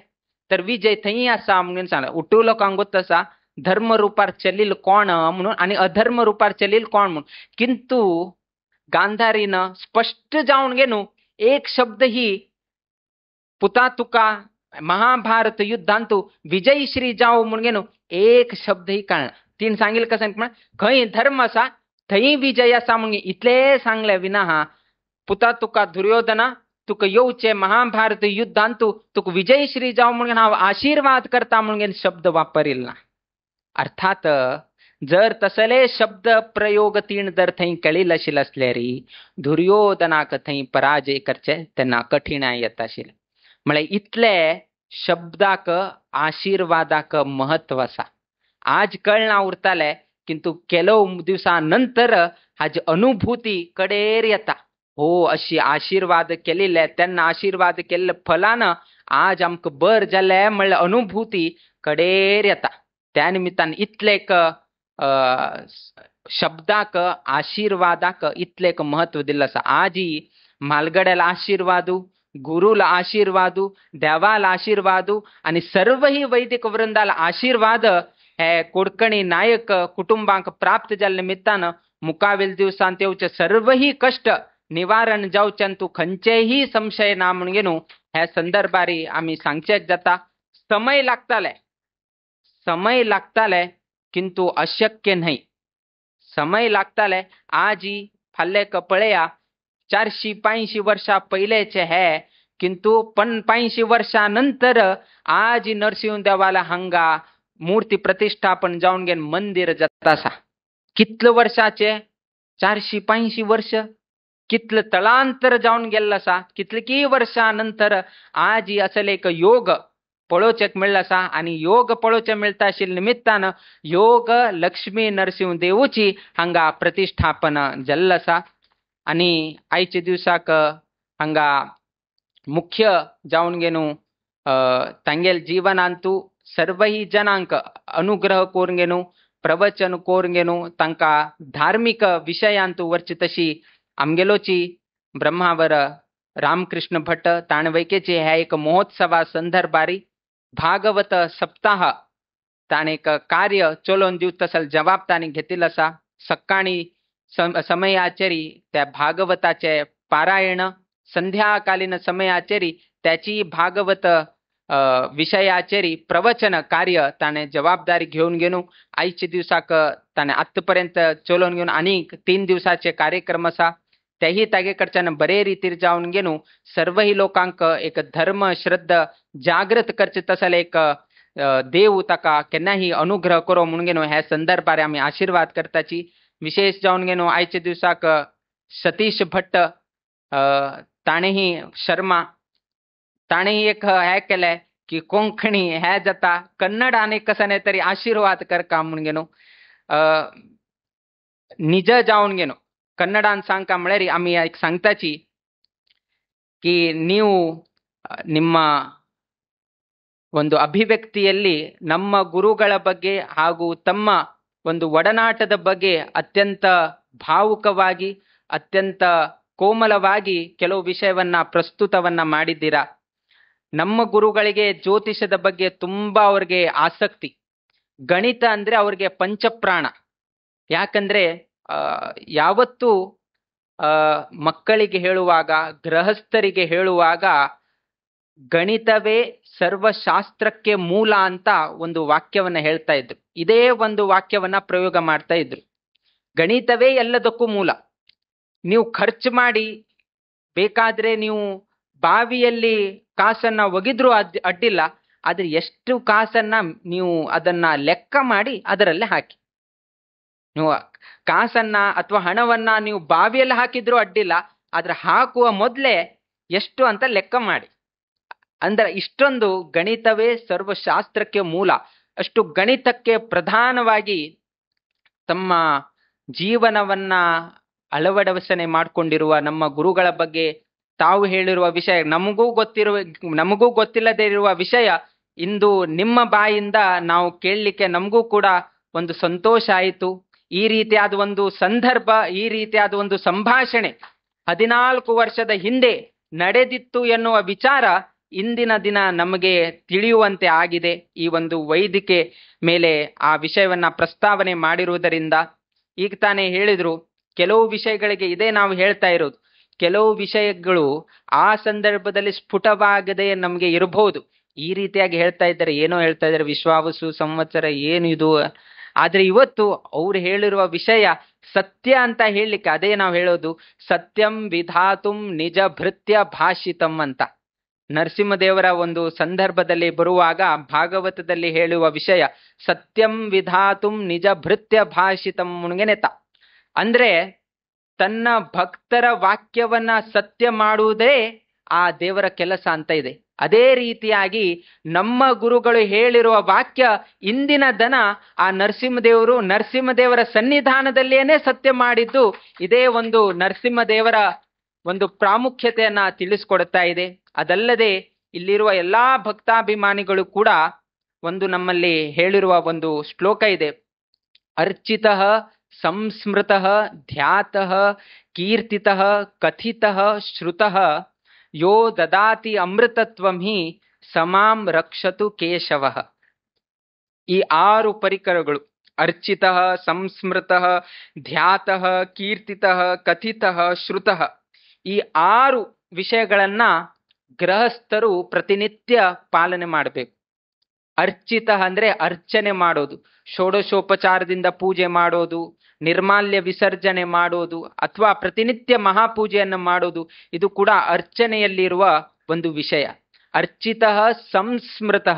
[SPEAKER 2] तर विजय थई असा म्हणून सांगा उठू लोकांगोत तसा धर्म रूपार चलील कोण म्हणून आणि अधर्म रूपार चलील कोण म्हणून. किंतु गांधारीनं स्पष्ट जाऊन गेनो एक शब्द ही पुता तुका महाभारत युद्धांतू विजयी श्री जाऊ म्हणून गेनो एक शब्द ही कळणार तीन सांगेल कसं खै धर्म असा थई विजय असा म्हणून इथले सांगले विना हा पुता तुका दुर्योधना तुक येऊचे महाभारत युद्धांतू तुक विजय श्री जाऊ म्हणून हा आशीर्वाद करता म्हणून शब्द वापरील ना. अर्थात जर तसले शब्द प्रयोग तीन जर थई कळील असेल असल्यारी दुर्योधनाक थई पराजय करचे त्यांना कठीण येत असेल म्हणजे इथले शब्दाक आशीर्वादाक महत्व असा आज कळना उरताले किंतु केलो दिवसानंतर हाजी अनुभूती कडेर येता हो अशी आशीर्वाद केलेले त्यांना आशीर्वाद केलेलं फलानं आज आमक बर झालंय म्हणलं अनुभूती कडेर येता. त्या निमित्तानं इतलेक शब्दाक आशीर्वादाक इतलेक महत्व दिलं असं आजी मालगड्याला आशीर्वादू गुरुला आशीर्वादू देवाला आशीर्वादू आणि सर्वही वैदिक वृंदाला आशीर्वाद हे कोडकणी नायक कुटुंबांक प्राप्त झाल्या निमित्तानं मुकावेल दिवसांत येऊचे सर्वही कष्ट निवारण जाऊचंतू खंचेही संशय ना म्हणून गेनो ह्या संदर्भारी आम्ही सांगचेक जाता. समय लागताले किंतु अशक्य नाही समय लागताले आजी फाल्ले कपळया 485 वर्षा पहिलेचे है किंतु 85 वर्षानंतर आज नरसिंह देवाला हंगा मूर्ती प्रतिष्ठापन जाऊन गेन मंदिर जातासा कितलं वर्षाचे 485 वर्ष कितलं तळांतर जाऊन गेलासा कितलं की वर्षानंतर आज असेल एक योग पळोचेक मिळलासा आणि योग पळोचे मिळता असेल निमित्तानं योग लक्ष्मी नरसिंह देवची हंगा प्रतिष्ठापन जल्लसा आणि आईचे दिवसाक हंगा मुख्य जाऊन गेनु तांगेल जीवनांतू सर्वही जनांक अनुग्रह कोरून गेनु प्रवचन कोरून गेनु तांका धार्मिक विषयांतू वरची तशी आमगेलोची ब्रह्मावर रामकृष्ण भट्ट ताणवैकेचे ह्या एक महोत्सवा संदर्भारी भागवत सप्ताह ताण एक कार्य चोलोन दिवस तसल जबाब ताणी घेतील असा सकाळी समयाचेरी त्या भागवताचे पारायण संध्याकालीन समयाचेरी त्याची भागवत विषयाचेरी प्रवचन कार्य ताणे जबाबदारी घेऊन गेनु आईच्या दिवसाक ताणे आतापर्यंत चोलोन घेऊन आणि 3 दिवसाचे कार्यक्रम असा त्याही तागेकडच्यानं बरे रीतीर जाऊन गेनु सर्वही लोकांक एक धर्म श्रद्धा जागृत करचे तसल एक देव ताका केन्नाही अनुग्रह करो म्हणून गेनो ह्या संदर्भात आम्ही आशीर्वाद करताची विशेष जाऊन गेनो आयच्या दिवसाक सतीश भट्ट ताणेही शर्मा ताणेही एक हे केलंय की कोंकणी हे जाता कन्नड आणि कसं तरी आशीर्वाद कर का म्हणून गेनो निज जाऊन गेनो कन्नडान सांगका म्हळ्यारी आम्ही एक सांगताची की ನೀವು ನಿಮ್ಮ ಒಂದು ಅಭಿವ್ಯಕ್ತಿಯಲ್ಲಿ ನಮ್ಮ ಗುರುಗಳ ಬಗ್ಗೆ ಹಾಗೂ ತಮ್ಮ ಒಂದು ಒಡನಾಟದ ಬಗ್ಗೆ ಅತ್ಯಂತ ಭಾವುಕವಾಗಿ ಅತ್ಯಂತ ಕೋಮಲವಾಗಿ ಕೆಲವು ವಿಷಯವನ್ನ ಪ್ರಸ್ತುತವನ್ನ ಮಾಡಿದ್ದೀರಾ. ನಮ್ಮ ಗುರುಗಳಿಗೆ ಜ್ಯೋತಿಷದ ಬಗ್ಗೆ ತುಂಬಾ ಅವ್ರಿಗೆ ಆಸಕ್ತಿ. ಗಣಿತ ಅಂದ್ರೆ ಅವ್ರಿಗೆ ಪಂಚಪ್ರಾಣ. ಯಾಕಂದ್ರೆ ಯಾವತ್ತೂ ಮಕ್ಕಳಿಗೆ ಹೇಳುವಾಗ, ಗೃಹಸ್ಥರಿಗೆ ಹೇಳುವಾಗ ಗಣಿತವೇ ಸರ್ವಶಾಸ್ತ್ರಕ್ಕೆ ಮೂಲ ಅಂತ ಒಂದು ವಾಕ್ಯವನ್ನ ಹೇಳ್ತಾ ಇದ್ರು. ಇದೇ ಒಂದು ವಾಕ್ಯವನ್ನ ಪ್ರಯೋಗ ಮಾಡ್ತಾ ಇದ್ರು. ಗಣಿತವೇ ಎಲ್ಲದಕ್ಕೂ ಮೂಲ. ನೀವು ಖರ್ಚು ಮಾಡಿ ಬೇಕಾದ್ರೆ ನೀವು ಬಾವಿಯಲ್ಲಿ ಕಾಸನ್ನ ಒಗಿದ್ರೂ ಅಡ್ಡಿಲ್ಲ, ಆದ್ರೆ ಎಷ್ಟು ಕಾಸನ್ನ ನೀವು ಅದನ್ನ ಲೆಕ್ಕ ಮಾಡಿ ಅದರಲ್ಲೇ ಹಾಕಿ. ನೀವು ಕಾಸನ್ನ ಅಥವಾ ಹಣವನ್ನ ನೀವು ಬಾವಿಯಲ್ಲಿ ಹಾಕಿದ್ರೂ ಅಡ್ಡಿಲ್ಲ, ಆದ್ರೆ ಹಾಕುವ ಮೊದಲೇ ಎಷ್ಟು ಅಂತ ಲೆಕ್ಕ ಮಾಡಿ. ಅಂದ್ರೆ ಇಷ್ಟೊಂದು ಗಣಿತವೇ ಸರ್ವಶಾಸ್ತ್ರಕ್ಕೆ ಮೂಲ. ಅಷ್ಟು ಗಣಿತಕ್ಕೆ ಪ್ರಧಾನವಾಗಿ ತಮ್ಮ ಜೀವನವನ್ನ ಅಳವಡಿಸನೆ ಮಾಡಿಕೊಂಡಿರುವ ನಮ್ಮ ಗುರುಗಳ ಬಗ್ಗೆ ತಾವು ಹೇಳಿರುವ ವಿಷಯ, ನಮಗೂ ಗೊತ್ತಿಲ್ಲದೆ ಇರುವ ವಿಷಯ ಇಂದು ನಿಮ್ಮ ಬಾಯಿಂದ ನಾವು ಕೇಳಲಿಕ್ಕೆ ನಮಗೂ ಕೂಡ ಒಂದು ಸಂತೋಷ ಆಯಿತು. ಈ ರೀತಿಯಾದ ಒಂದು ಸಂದರ್ಭ, ಈ ರೀತಿಯಾದ ಒಂದು ಸಂಭಾಷಣೆ 14 ವರ್ಷದ ಹಿಂದೆ ನಡೆದಿತ್ತು ಎನ್ನುವ ವಿಚಾರ ಇಂದಿನ ದಿನ ನಮಗೆ ತಿಳಿಯುವಂತೆ ಆಗಿದೆ. ಈ ಒಂದು ವೇದಿಕೆ ಮೇಲೆ ಆ ವಿಷಯವನ್ನ ಪ್ರಸ್ತಾವನೆ ಮಾಡಿರುವುದರಿಂದ. ಈಗ ತಾನೇ ಹೇಳಿದ್ರು, ಕೆಲವು ವಿಷಯಗಳಿಗೆ ಇದೇ ನಾವು ಹೇಳ್ತಾ ಇರೋದು, ಕೆಲವು ವಿಷಯಗಳು ಆ ಸಂದರ್ಭದಲ್ಲಿ ಸ್ಫುಟವಾಗದೆ ನಮಗೆ ಇರಬಹುದು. ಈ ರೀತಿಯಾಗಿ ಹೇಳ್ತಾ ಇದ್ದಾರೆ, ಏನೋ ಹೇಳ್ತಾ ಇದ್ದಾರೆ, ವಿಶ್ವಾವಸು ಸಂವತ್ಸರ ಏನು ಇದು. ಆದ್ರೆ ಇವತ್ತು ಅವ್ರು ಹೇಳಿರುವ ವಿಷಯ ಸತ್ಯ ಅಂತ ಹೇಳಲಿಕ್ಕೆ ಅದೇ ನಾವು ಹೇಳೋದು, ಸತ್ಯಂ ವಿಧಾತುಂ ನಿಜ ಭೃತ್ಯ ಭಾಷಿತಂ ಅಂತ. ನರಸಿಂಹದೇವರ ಒಂದು ಸಂದರ್ಭದಲ್ಲಿ ಬರುವಾಗ ಭಾಗವತದಲ್ಲಿ ಹೇಳುವ ವಿಷಯ ಸತ್ಯಂ ವಿಧಾತುಂ ನಿಜ ಭೃತ್ಯ ಭಾಷಿತಂ ಮುನ್ಗೆನೆತ. ಅಂದ್ರೆ ತನ್ನ ಭಕ್ತರ ವಾಕ್ಯವನ್ನ ಸತ್ಯ ಮಾಡುವುದೇ ಆ ದೇವರ ಕೆಲಸ ಅಂತ ಇದೆ. ಅದೇ ರೀತಿಯಾಗಿ ನಮ್ಮ ಗುರುಗಳು ಹೇಳಿರುವ ವಾಕ್ಯ ಇಂದಿನ ದನ ಆ ನರಸಿಂಹದೇವರ ಸನ್ನಿಧಾನದಲ್ಲಿಯೇ ಸತ್ಯ ಮಾಡಿದ್ದು ಇದೇ ಒಂದು ನರಸಿಂಹದೇವರ ಒಂದು ಪ್ರಾಮುಖ್ಯತೆಯನ್ನ ತಿಳಿಸ್ಕೊಡ್ತಾ ಇದೆ. ಅದಲ್ಲದೆ ಇಲ್ಲಿರುವ ಎಲ್ಲಾ ಭಕ್ತಾಭಿಮಾನಿಗಳು ಕೂಡ ಒಂದು ನಮ್ಮಲ್ಲಿ ಹೇಳಿರುವ ಒಂದು ಶ್ಲೋಕ ಇದೆ, ಅರ್ಚಿತಃ ಸಂಸ್ಮೃತಃ ಧ್ಯಾತಃ ಕೀರ್ತಿತಃ ಕಥಿತಃ ಶ್ರುತಃ ಯೋ ದದಾತಿ ಅಮೃತತ್ವಂ ಹಿ ಸಮಾಂ ರಕ್ಷತು ಕೇಶವಃ. ಈ 6 ಪರಿಕರಗಳು, ಅರ್ಚಿತಃ ಸಂಸ್ಮೃತಃ ಧ್ಯಾತಃ ಕೀರ್ತಿತಃ ಕಥಿತಃ ಶ್ರುತಃ, ಈ 6 ವಿಷಯಗಳನ್ನ ಗೃಹಸ್ಥರು ಪ್ರತಿನಿತ್ಯ ಪಾಲನೆ ಮಾಡಬೇಕು. ಅರ್ಚಿತ ಅಂದ್ರೆ ಅರ್ಚನೆ ಮಾಡೋದು, ಷೋಡಶೋಪಚಾರದಿಂದ ಪೂಜೆ ಮಾಡೋದು, ನಿರ್ಮಾಲ್ಯ ವಿಸರ್ಜನೆ ಮಾಡೋದು ಅಥವಾ ಪ್ರತಿನಿತ್ಯ ಮಹಾಪೂಜೆಯನ್ನು ಮಾಡೋದು, ಇದು ಕೂಡ ಅರ್ಚನೆಯಲ್ಲಿರುವ ಒಂದು ವಿಷಯ. ಅರ್ಚಿತ ಸಂಸ್ಮೃತ,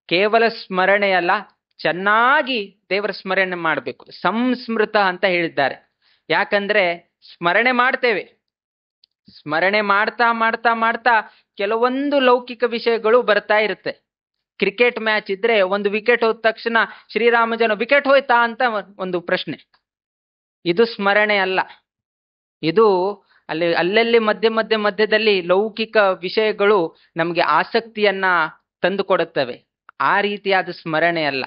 [SPEAKER 2] ಕೇವಲ ಸ್ಮರಣೆಯಲ್ಲ, ಚೆನ್ನಾಗಿ ದೇವರ ಸ್ಮರಣೆ ಮಾಡಬೇಕು. ಸಂಸ್ಮೃತ ಅಂತ ಹೇಳಿದ್ದಾರೆ. ಯಾಕಂದ್ರೆ ಸ್ಮರಣೆ ಮಾಡ್ತೇವೆ, ಸ್ಮರಣೆ ಮಾಡ್ತಾ ಮಾಡ್ತಾ ಮಾಡ್ತಾ ಕೆಲವೊಂದು ಲೌಕಿಕ ವಿಷಯಗಳು ಬರ್ತಾ ಇರುತ್ತೆ. ಕ್ರಿಕೆಟ್ ಮ್ಯಾಚ್ ಇದ್ರೆ ಒಂದು ವಿಕೆಟ್ ಹೋದ ತಕ್ಷಣ ಶ್ರೀರಾಮಜನ ವಿಕೆಟ್ ಹೋಯ್ತಾ ಅಂತ ಒಂದು ಪ್ರಶ್ನೆ. ಇದು ಸ್ಮರಣೆ ಅಲ್ಲ. ಇದು ಅಲ್ಲಲ್ಲಿ ಮಧ್ಯದಲ್ಲಿ ಲೌಕಿಕ ವಿಷಯಗಳು ನಮಗೆ ಆಸಕ್ತಿಯನ್ನ ತಂದು ಕೊಡುತ್ತವೆ. ಆ ರೀತಿಯಾದ ಸ್ಮರಣೆ ಅಲ್ಲ.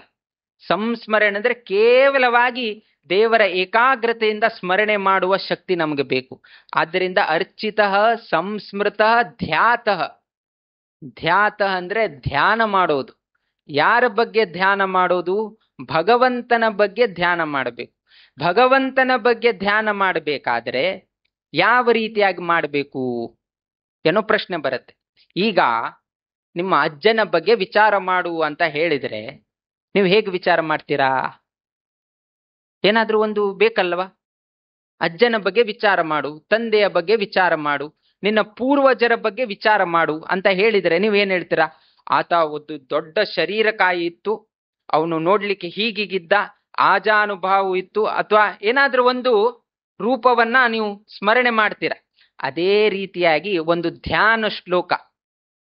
[SPEAKER 2] ಸಂಸ್ಮರಣೆ ಅಂದ್ರೆ ಕೇವಲವಾಗಿ ದೇವರ ಏಕಾಗ್ರತೆಯಿಂದ ಸ್ಮರಣೆ ಮಾಡುವ ಶಕ್ತಿ ನಮಗೆ ಬೇಕು. ಆದ್ದರಿಂದ ಅರ್ಚಿತಃ ಸಂಸ್ಮೃತಃ ಧ್ಯಾತಃ. ಧ್ಯಾತಃ ಅಂದ್ರೆ ಧ್ಯಾನ ಮಾಡೋದು. ಯಾರ ಬಗ್ಗೆ ಧ್ಯಾನ ಮಾಡೋದು? ಭಗವಂತನ ಬಗ್ಗೆ ಧ್ಯಾನ ಮಾಡಬೇಕು. ಭಗವಂತನ ಬಗ್ಗೆ ಧ್ಯಾನ ಮಾಡಬೇಕಾದ್ರೆ ಯಾವ ರೀತಿಯಾಗಿ ಮಾಡಬೇಕು ಏನೋ ಪ್ರಶ್ನೆ ಬರುತ್ತೆ. ಈಗ ನಿಮ್ಮ ಅಜ್ಜನ ಬಗ್ಗೆ ವಿಚಾರ ಮಾಡು ಅಂತ ಹೇಳಿದ್ರೆ ನೀವು ಹೇಗೆ ವಿಚಾರ ಮಾಡ್ತೀರಾ? ಏನಾದ್ರೂ ಒಂದು ಬೇಕಲ್ವಾ? ಅಜ್ಜನ ಬಗ್ಗೆ ವಿಚಾರ ಮಾಡು, ತಂದೆಯ ಬಗ್ಗೆ ವಿಚಾರ ಮಾಡು, ನಿನ್ನ ಪೂರ್ವಜರ ಬಗ್ಗೆ ವಿಚಾರ ಮಾಡು ಅಂತ ಹೇಳಿದ್ರೆ ನೀವೇನ್ ಹೇಳ್ತೀರಾ? ಆತ ಒಂದು ದೊಡ್ಡ ಶರೀರಕಾಯಿ ಇತ್ತು, ಅವನು ನೋಡ್ಲಿಕ್ಕೆ ಹೀಗಿಗಿದ್ದ, ಆಜಾನುಭಾವ ಇತ್ತು, ಅಥವಾ ಏನಾದ್ರೂ ಒಂದು ರೂಪವನ್ನ ನೀವು ಸ್ಮರಣೆ ಮಾಡ್ತೀರಾ. ಅದೇ ರೀತಿಯಾಗಿ ಒಂದು ಧ್ಯಾನ ಶ್ಲೋಕ,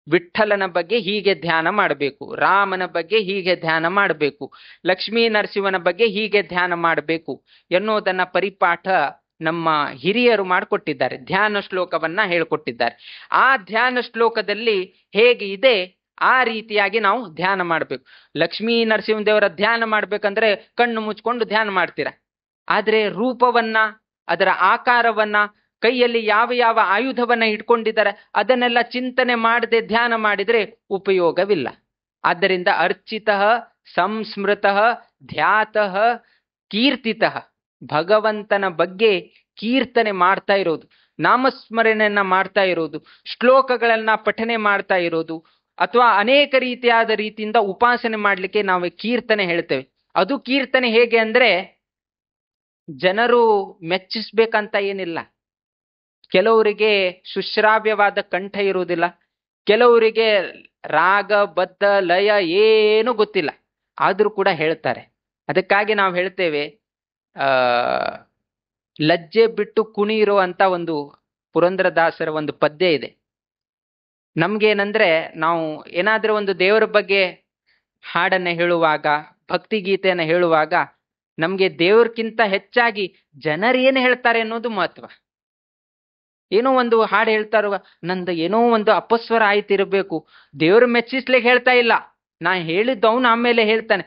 [SPEAKER 2] ವಿಠ್ಠಲನ ಬಗ್ಗೆ ಹೀಗೆ ಧ್ಯಾನ ಮಾಡಬೇಕು, ರಾಮನ ಬಗ್ಗೆ ಹೀಗೆ ಧ್ಯಾನ ಮಾಡಬೇಕು, ಲಕ್ಷ್ಮೀ ನರಸಿಂಹನ ಬಗ್ಗೆ ಹೀಗೆ ಧ್ಯಾನ ಮಾಡಬೇಕು ಎನ್ನುವುದನ್ನ ಪರಿಪಾಠ ನಮ್ಮ ಹಿರಿಯರು ಮಾಡಿಕೊಟ್ಟಿದ್ದಾರೆ. ಧ್ಯಾನ ಶ್ಲೋಕವನ್ನ ಹೇಳ್ಕೊಟ್ಟಿದ್ದಾರೆ. ಆ ಧ್ಯಾನ ಶ್ಲೋಕದಲ್ಲಿ ಹೇಗೆ ಇದೆ ಆ ರೀತಿಯಾಗಿ ನಾವು ಧ್ಯಾನ ಮಾಡಬೇಕು. ಲಕ್ಷ್ಮೀ ನರಸಿಂಹದೇವರ ಧ್ಯಾನ ಮಾಡ್ಬೇಕಂದ್ರೆ ಕಣ್ಣು ಮುಚ್ಕೊಂಡು ಧ್ಯಾನ ಮಾಡ್ತೀರ. ಆದ್ರೆ ರೂಪವನ್ನ, ಅದರ ಆಕಾರವನ್ನ, ಕೈಯಲ್ಲಿ ಯಾವ ಯಾವ ಆಯುಧವನ್ನ ಇಟ್ಕೊಂಡಿದ್ದಾರೆ ಅದನ್ನೆಲ್ಲ ಚಿಂತನೆ ಮಾಡದೆ ಧ್ಯಾನ ಮಾಡಿದ್ರೆ ಉಪಯೋಗವಿಲ್ಲ. ಆದ್ದರಿಂದ ಅರ್ಚಿತಃ, ಸಂಸ್ಮೃತಃ, ಧ್ಯಾತಃ, ಕೀರ್ತಿತಃ, ಭಗವಂತನ ಬಗ್ಗೆ ಕೀರ್ತನೆ ಮಾಡ್ತಾ ಇರೋದು, ನಾಮಸ್ಮರಣೆಯನ್ನ ಮಾಡ್ತಾ ಇರೋದು, ಶ್ಲೋಕಗಳನ್ನ ಪಠನೆ ಮಾಡ್ತಾ ಇರೋದು, ಅಥವಾ ಅನೇಕ ರೀತಿಯಿಂದ ಉಪಾಸನೆ ಮಾಡ್ಲಿಕ್ಕೆ ನಾವು ಕೀರ್ತನೆ ಹೇಳ್ತೇವೆ. ಅದು ಕೀರ್ತನೆ ಹೇಗೆ ಅಂದ್ರೆ ಜನರು ಮೆಚ್ಚಿಸ್ಬೇಕಂತ ಏನಿಲ್ಲ. ಕೆಲವರಿಗೆ ಸುಶ್ರಾವ್ಯವಾದ ಕಂಠ ಇರುವುದಿಲ್ಲ, ಕೆಲವರಿಗೆ ರಾಗ ಬದ್ಧ ಲಯ ಏನು ಗೊತ್ತಿಲ್ಲ, ಆದ್ರೂ ಕೂಡ ಹೇಳ್ತಾರೆ. ಅದಕ್ಕಾಗಿ ನಾವು ಹೇಳ್ತೇವೆ, ಲಜ್ಜೆ ಬಿಟ್ಟು ಕುಣಿಯಿರೋ ಅಂತ ಒಂದು ಪುರಂದರದಾಸರ ಒಂದು ಪದ್ಯ ಇದೆ. ನಮ್ಗೇನಂದ್ರೆ ನಾವು ಏನಾದ್ರೂ ಒಂದು ದೇವರ ಬಗ್ಗೆ ಹಾಡನ್ನ ಹೇಳುವಾಗ, ಭಕ್ತಿ ಗೀತೆಯನ್ನ ಹೇಳುವಾಗ ನಮ್ಗೆ ದೇವ್ರಕ್ಕಿಂತ ಹೆಚ್ಚಾಗಿ ಜನರು ಏನು ಹೇಳ್ತಾರೆ ಅನ್ನೋದು ಮಹತ್ವ. ಏನೋ ಒಂದು ಹಾಡು ಹೇಳ್ತಾರೋ, ನಂದು ಏನೋ ಒಂದು ಅಪಸ್ವರ ಆಯ್ತಿರ್ಬೇಕು, ದೇವ್ರು ಮೆಚ್ಚಿಸ್ಲಿಕ್ಕೆ ಹೇಳ್ತಾ ಇಲ್ಲ, ನಾ ಹೇಳಿದ್ದವನು ಆಮೇಲೆ ಹೇಳ್ತಾನೆ,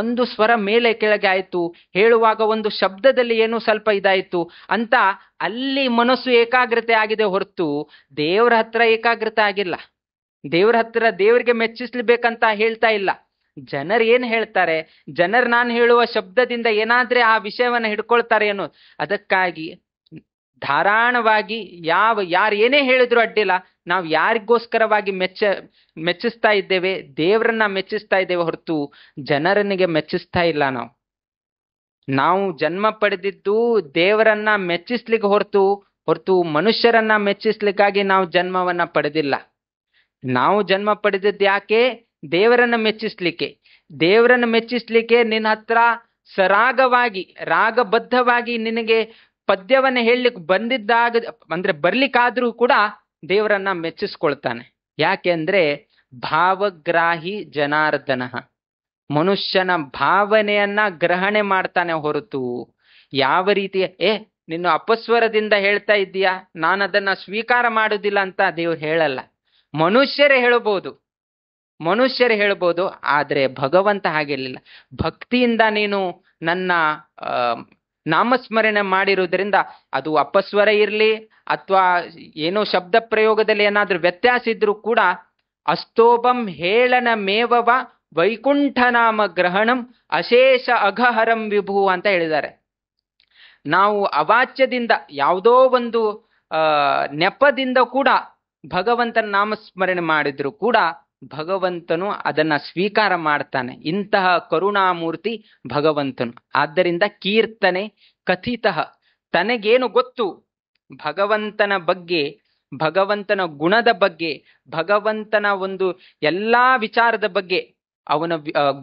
[SPEAKER 2] ಒಂದು ಸ್ವರ ಮೇಲೆ ಕೆಳಗೆ ಆಯ್ತು, ಹೇಳುವಾಗ ಒಂದು ಶಬ್ದದಲ್ಲಿ ಏನೋ ಸ್ವಲ್ಪ ಇದಾಯ್ತು ಅಂತ ಅಲ್ಲಿ ಮನಸ್ಸು ಏಕಾಗ್ರತೆ ಆಗಿದೆ ಹೊರತು ದೇವರ ಹತ್ರ ಏಕಾಗ್ರತೆ ಆಗಿಲ್ಲ. ದೇವ್ರ ಹತ್ರ ದೇವರಿಗೆ ಮೆಚ್ಚಿಸ್ಲಿಬೇಕಂತ ಹೇಳ್ತಾ ಇಲ್ಲ. ಜನರು ಏನ್ ಹೇಳ್ತಾರೆ, ಜನರು ನಾನು ಹೇಳುವ ಶಬ್ದದಿಂದ ಏನಾದ್ರೆ ಆ ವಿಷಯವನ್ನ ಹಿಡ್ಕೊಳ್ತಾರೆ ಅನ್ನೋ, ಅದಕ್ಕಾಗಿ ಧಾರಾಳವಾಗಿ ಯಾರು ಏನೇ ಹೇಳಿದ್ರು ಅಡ್ಡಿಲ್ಲ, ನಾವು ಯಾರಿಗೋಸ್ಕರವಾಗಿ ಮೆಚ್ಚಿಸ್ತಾ ಇದ್ದೇವೆ, ದೇವರನ್ನ ಮೆಚ್ಚಿಸ್ತಾ ಇದ್ದೇವೆ ಹೊರತು ಜನರನಿಗೆ ಮೆಚ್ಚಿಸ್ತಾ ಇಲ್ಲ. ನಾವು ಜನ್ಮ ಪಡೆದಿದ್ದು ದೇವರನ್ನ ಮೆಚ್ಚಿಸ್ಲಿಕ್ಕೆ ಹೊರತು ಮನುಷ್ಯರನ್ನ ಮೆಚ್ಚಿಸ್ಲಿಕ್ಕಾಗಿ ನಾವು ಜನ್ಮವನ್ನ ಪಡೆದಿಲ್ಲ. ನಾವು ಜನ್ಮ ಪಡೆದಿದ್ದು ಯಾಕೆ? ದೇವರನ್ನ ಮೆಚ್ಚಿಸ್ಲಿಕ್ಕೆ. ದೇವರನ್ನ ಮೆಚ್ಚಿಸ್ಲಿಕ್ಕೆ ನಿನ್ನ ಹತ್ರ ಸರಾಗವಾಗಿ, ರಾಗಬದ್ಧವಾಗಿ ನಿನಗೆ ಪದ್ಯವನ್ನ ಹೇಳಲಿಕ್ಕೆ ಅಂದ್ರೆ ಬರ್ಲಿಕ್ಕಾದ್ರೂ ಕೂಡ ದೇವರನ್ನ ಮೆಚ್ಚಿಸ್ಕೊಳ್ತಾನೆ. ಯಾಕೆ ಅಂದ್ರೆ ಭಾವಗ್ರಾಹಿ ಜನಾರ್ದನ, ಮನುಷ್ಯನ ಭಾವನೆಯನ್ನ ಗ್ರಹಣೆ ಮಾಡ್ತಾನೆ ಹೊರತು ಯಾವ ರೀತಿಯ ನಿನ್ನ ಅಪಸ್ವರದಿಂದ ಹೇಳ್ತಾ ಇದ್ದೀಯಾ, ನಾನು ಅದನ್ನ ಸ್ವೀಕಾರ ಮಾಡುದಿಲ್ಲ ಅಂತ ದೇವ್ರು ಹೇಳಲ್ಲ. ಮನುಷ್ಯರೇ ಹೇಳ್ಬೋದು, ಆದ್ರೆ ಭಗವಂತ ಹಾಗೆಲ್ಲ. ಭಕ್ತಿಯಿಂದ ನೀನು ನನ್ನ ನಾಮಸ್ಮರಣೆ ಮಾಡಿರುವುದರಿಂದ ಅದು ಅಪಸ್ವರ ಇರಲಿ ಅಥವಾ ಏನೋ ಶಬ್ದ ಪ್ರಯೋಗದಲ್ಲಿ ಏನಾದ್ರೂ ವ್ಯತ್ಯಾಸ ಇದ್ರೂ ಕೂಡ ಅಸ್ತೋಭಂ ಹೇಳನ ಮೇವವ ವೈಕುಂಠ ನಾಮ ಗ್ರಹಣಂ ಅಶೇಷ ಅಘಹರಂ ವಿಭು ಅಂತ ಹೇಳಿದ್ದಾರೆ. ನಾವು ಅವಾಚ್ಯದಿಂದ, ಯಾವುದೋ ಒಂದು ನೆಪದಿಂದ ಕೂಡ ಭಗವಂತನ ನಾಮಸ್ಮರಣೆ ಮಾಡಿದ್ರು ಕೂಡ ಭಗವಂತನು ಅದನ್ನ ಸ್ವೀಕಾರ ಮಾಡ್ತಾನೆ. ಇಂತಹ ಕರುಣಾಮೂರ್ತಿ ಭಗವಂತನು. ಆದ್ದರಿಂದ ಕೀರ್ತನೆ ಕಥಿತಃ, ತನಗೇನು ಗೊತ್ತು ಭಗವಂತನ ಬಗ್ಗೆ, ಭಗವಂತನ ಗುಣದ ಬಗ್ಗೆ, ಭಗವಂತನ ಒಂದು ಎಲ್ಲಾ ವಿಚಾರದ ಬಗ್ಗೆ, ಅವನ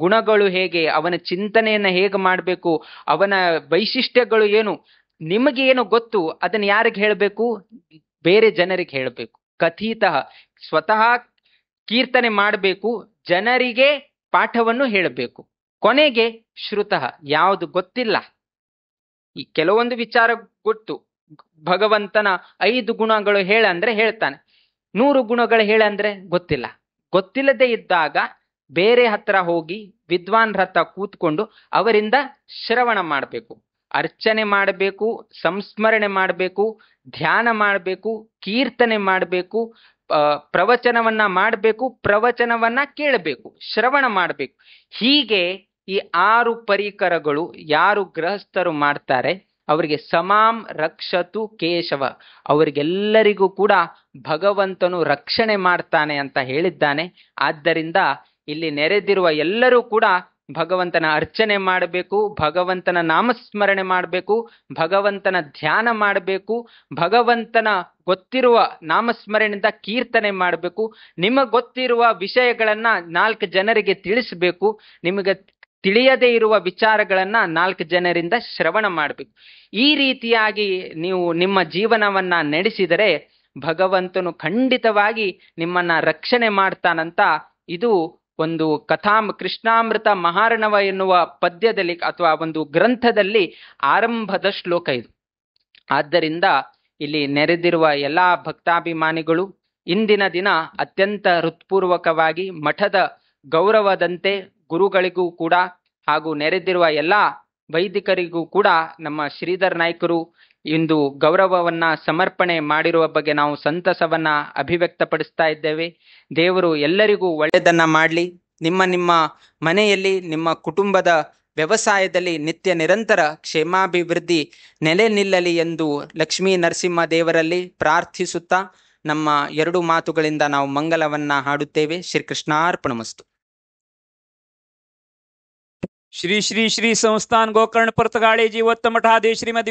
[SPEAKER 2] ಗುಣಗಳು ಹೇಗೆ, ಅವನ ಚಿಂತನೆಯನ್ನ ಹೇಗೆ ಮಾಡಬೇಕು, ಅವನ ವೈಶಿಷ್ಟ್ಯಗಳು ಏನು, ನಿಮಗೇನು ಗೊತ್ತು ಅದನ್ನ ಯಾರಿಗೆ ಹೇಳಬೇಕು? ಬೇರೆ ಜನರಿಗೆ ಹೇಳಬೇಕು. ಕಥಿತಃ, ಸ್ವತಃ ಕೀರ್ತನೆ ಮಾಡಬೇಕು, ಜನರಿಗೆ ಪಾಠವನ್ನು ಹೇಳಬೇಕು. ಕೊನೆಗೆ ಶ್ರುತಃ, ಯಾವುದು ಗೊತ್ತಿಲ್ಲ, ಈ ಕೆಲವೊಂದು ವಿಚಾರ ಗೊತ್ತು, ಭಗವಂತನ 5 ಗುಣಗಳು ಹೇಳಂದ್ರೆ ಹೇಳ್ತಾನೆ, 100 ಗುಣಗಳು ಹೇಳಂದ್ರೆ ಗೊತ್ತಿಲ್ಲದೆ ಇದ್ದಾಗ ಬೇರೆ ಹತ್ರ ಹೋಗಿ ವಿದ್ವಾನ್ರ ಹತ್ರ ಕೂತ್ಕೊಂಡು ಅವರಿಂದ ಶ್ರವಣ ಮಾಡಬೇಕು, ಅರ್ಚನೆ ಮಾಡಬೇಕು, ಸಂಸ್ಮರಣೆ ಮಾಡಬೇಕು, ಧ್ಯಾನ ಮಾಡಬೇಕು, ಕೀರ್ತನೆ ಮಾಡಬೇಕು, ಪ್ರವಚನವನ್ನ ಮಾಡಬೇಕು, ಪ್ರವಚನವನ್ನ ಕೇಳಬೇಕು, ಶ್ರವಣ ಮಾಡಬೇಕು. ಹೀಗೆ ಈ 6 ಪರಿಕರಗಳು ಯಾರು ಗೃಹಸ್ಥರು ಮಾಡ್ತಾರೆ ಅವರಿಗೆ ಸಮಾಂ ರಕ್ಷತು ಕೇಶವ, ಅವರಿಗೆಲ್ಲರಿಗೂ ಕೂಡ ಭಗವಂತನು ರಕ್ಷಣೆ ಮಾಡ್ತಾನೆ ಅಂತ ಹೇಳಿದ್ದಾನೆ. ಆದ್ದರಿಂದ ಇಲ್ಲಿ ನೆರೆದಿರುವ ಎಲ್ಲರೂ ಕೂಡ ಭಗವಂತನ ಅರ್ಚನೆ ಮಾಡಬೇಕು, ಭಗವಂತನ ನಾಮಸ್ಮರಣೆ ಮಾಡಬೇಕು, ಭಗವಂತನ ಧ್ಯಾನ ಮಾಡಬೇಕು, ಭಗವಂತನ ಗೊತ್ತಿರುವ ನಾಮಸ್ಮರಣೆಯಿಂದ ಕೀರ್ತನೆ ಮಾಡಬೇಕು, ನಿಮಗೆ ಗೊತ್ತಿರುವ ವಿಷಯಗಳನ್ನ 4 ಜನರಿಗೆ ತಿಳಿಸಬೇಕು, ನಿಮಗೆ ತಿಳಿಯದೇ ಇರುವ ವಿಚಾರಗಳನ್ನ 4 ಜನರಿಂದ ಶ್ರವಣ ಮಾಡಬೇಕು. ಈ ರೀತಿಯಾಗಿ ನೀವು ನಿಮ್ಮ ಜೀವನವನ್ನ ನಡೆಸಿದರೆ ಭಗವಂತನು ಖಂಡಿತವಾಗಿ ನಿಮ್ಮನ್ನ ರಕ್ಷಣೆ ಮಾಡ್ತಾನಂತ ಇದು ಒಂದು ಕೃಷ್ಣಾಮೃತ ಮಹಾರ್ಣವ ಎನ್ನುವ ಪದ್ಯದಲ್ಲಿ ಅಥವಾ ಒಂದು ಗ್ರಂಥದಲ್ಲಿ ಆರಂಭದ ಶ್ಲೋಕ ಇದು. ಆದ್ದರಿಂದ ಇಲ್ಲಿ ನೆರೆದಿರುವ ಎಲ್ಲಾ ಭಕ್ತಾಭಿಮಾನಿಗಳು, ಇಂದಿನ ದಿನ ಅತ್ಯಂತ ಹೃತ್ಪೂರ್ವಕವಾಗಿ ಮಠದ ಗೌರವದಂತೆ ಗುರುಗಳಿಗೂ ಕೂಡ ಹಾಗೂ ನೆರೆದಿರುವ ಎಲ್ಲ ವೈದಿಕರಿಗೂ ಕೂಡ ನಮ್ಮ ಶ್ರೀಧರ್ ನಾಯ್ಕರು ಇಂದು ಗೌರವವನ್ನ ಸಮರ್ಪಣೆ ಮಾಡಿರುವ ಬಗ್ಗೆ ನಾವು ಸಂತಸವನ್ನ ಅಭಿವ್ಯಕ್ತಪಡಿಸ್ತಾ ಇದ್ದೇವೆ. ದೇವರು ಎಲ್ಲರಿಗೂ ಒಳ್ಳೆಯದನ್ನ ಮಾಡಲಿ. ನಿಮ್ಮ ಮನೆಯಲ್ಲಿ, ನಿಮ್ಮ ಕುಟುಂಬದ ವ್ಯವಸಾಯದಲ್ಲಿ ನಿತ್ಯ ನಿರಂತರ ಕ್ಷೇಮಾಭಿವೃದ್ಧಿ ನೆಲೆ ನಿಲ್ಲಲಿ ಎಂದು ಲಕ್ಷ್ಮೀ ನರಸಿಂಹ ದೇವರಲ್ಲಿ ಪ್ರಾರ್ಥಿಸುತ್ತಾ ನಮ್ಮ 2 ಮಾತುಗಳಿಂದ ನಾವು ಮಂಗಲವನ್ನ ಹಾಡುತ್ತೇವೆ. ಶ್ರೀಕೃಷ್ಣಾರ್ಪಣಮಸ್ತು.
[SPEAKER 1] श्री श्री श्री संस्थान गोकर्ण परतगाळे जीवोत्तम मठाधीश श्रीमद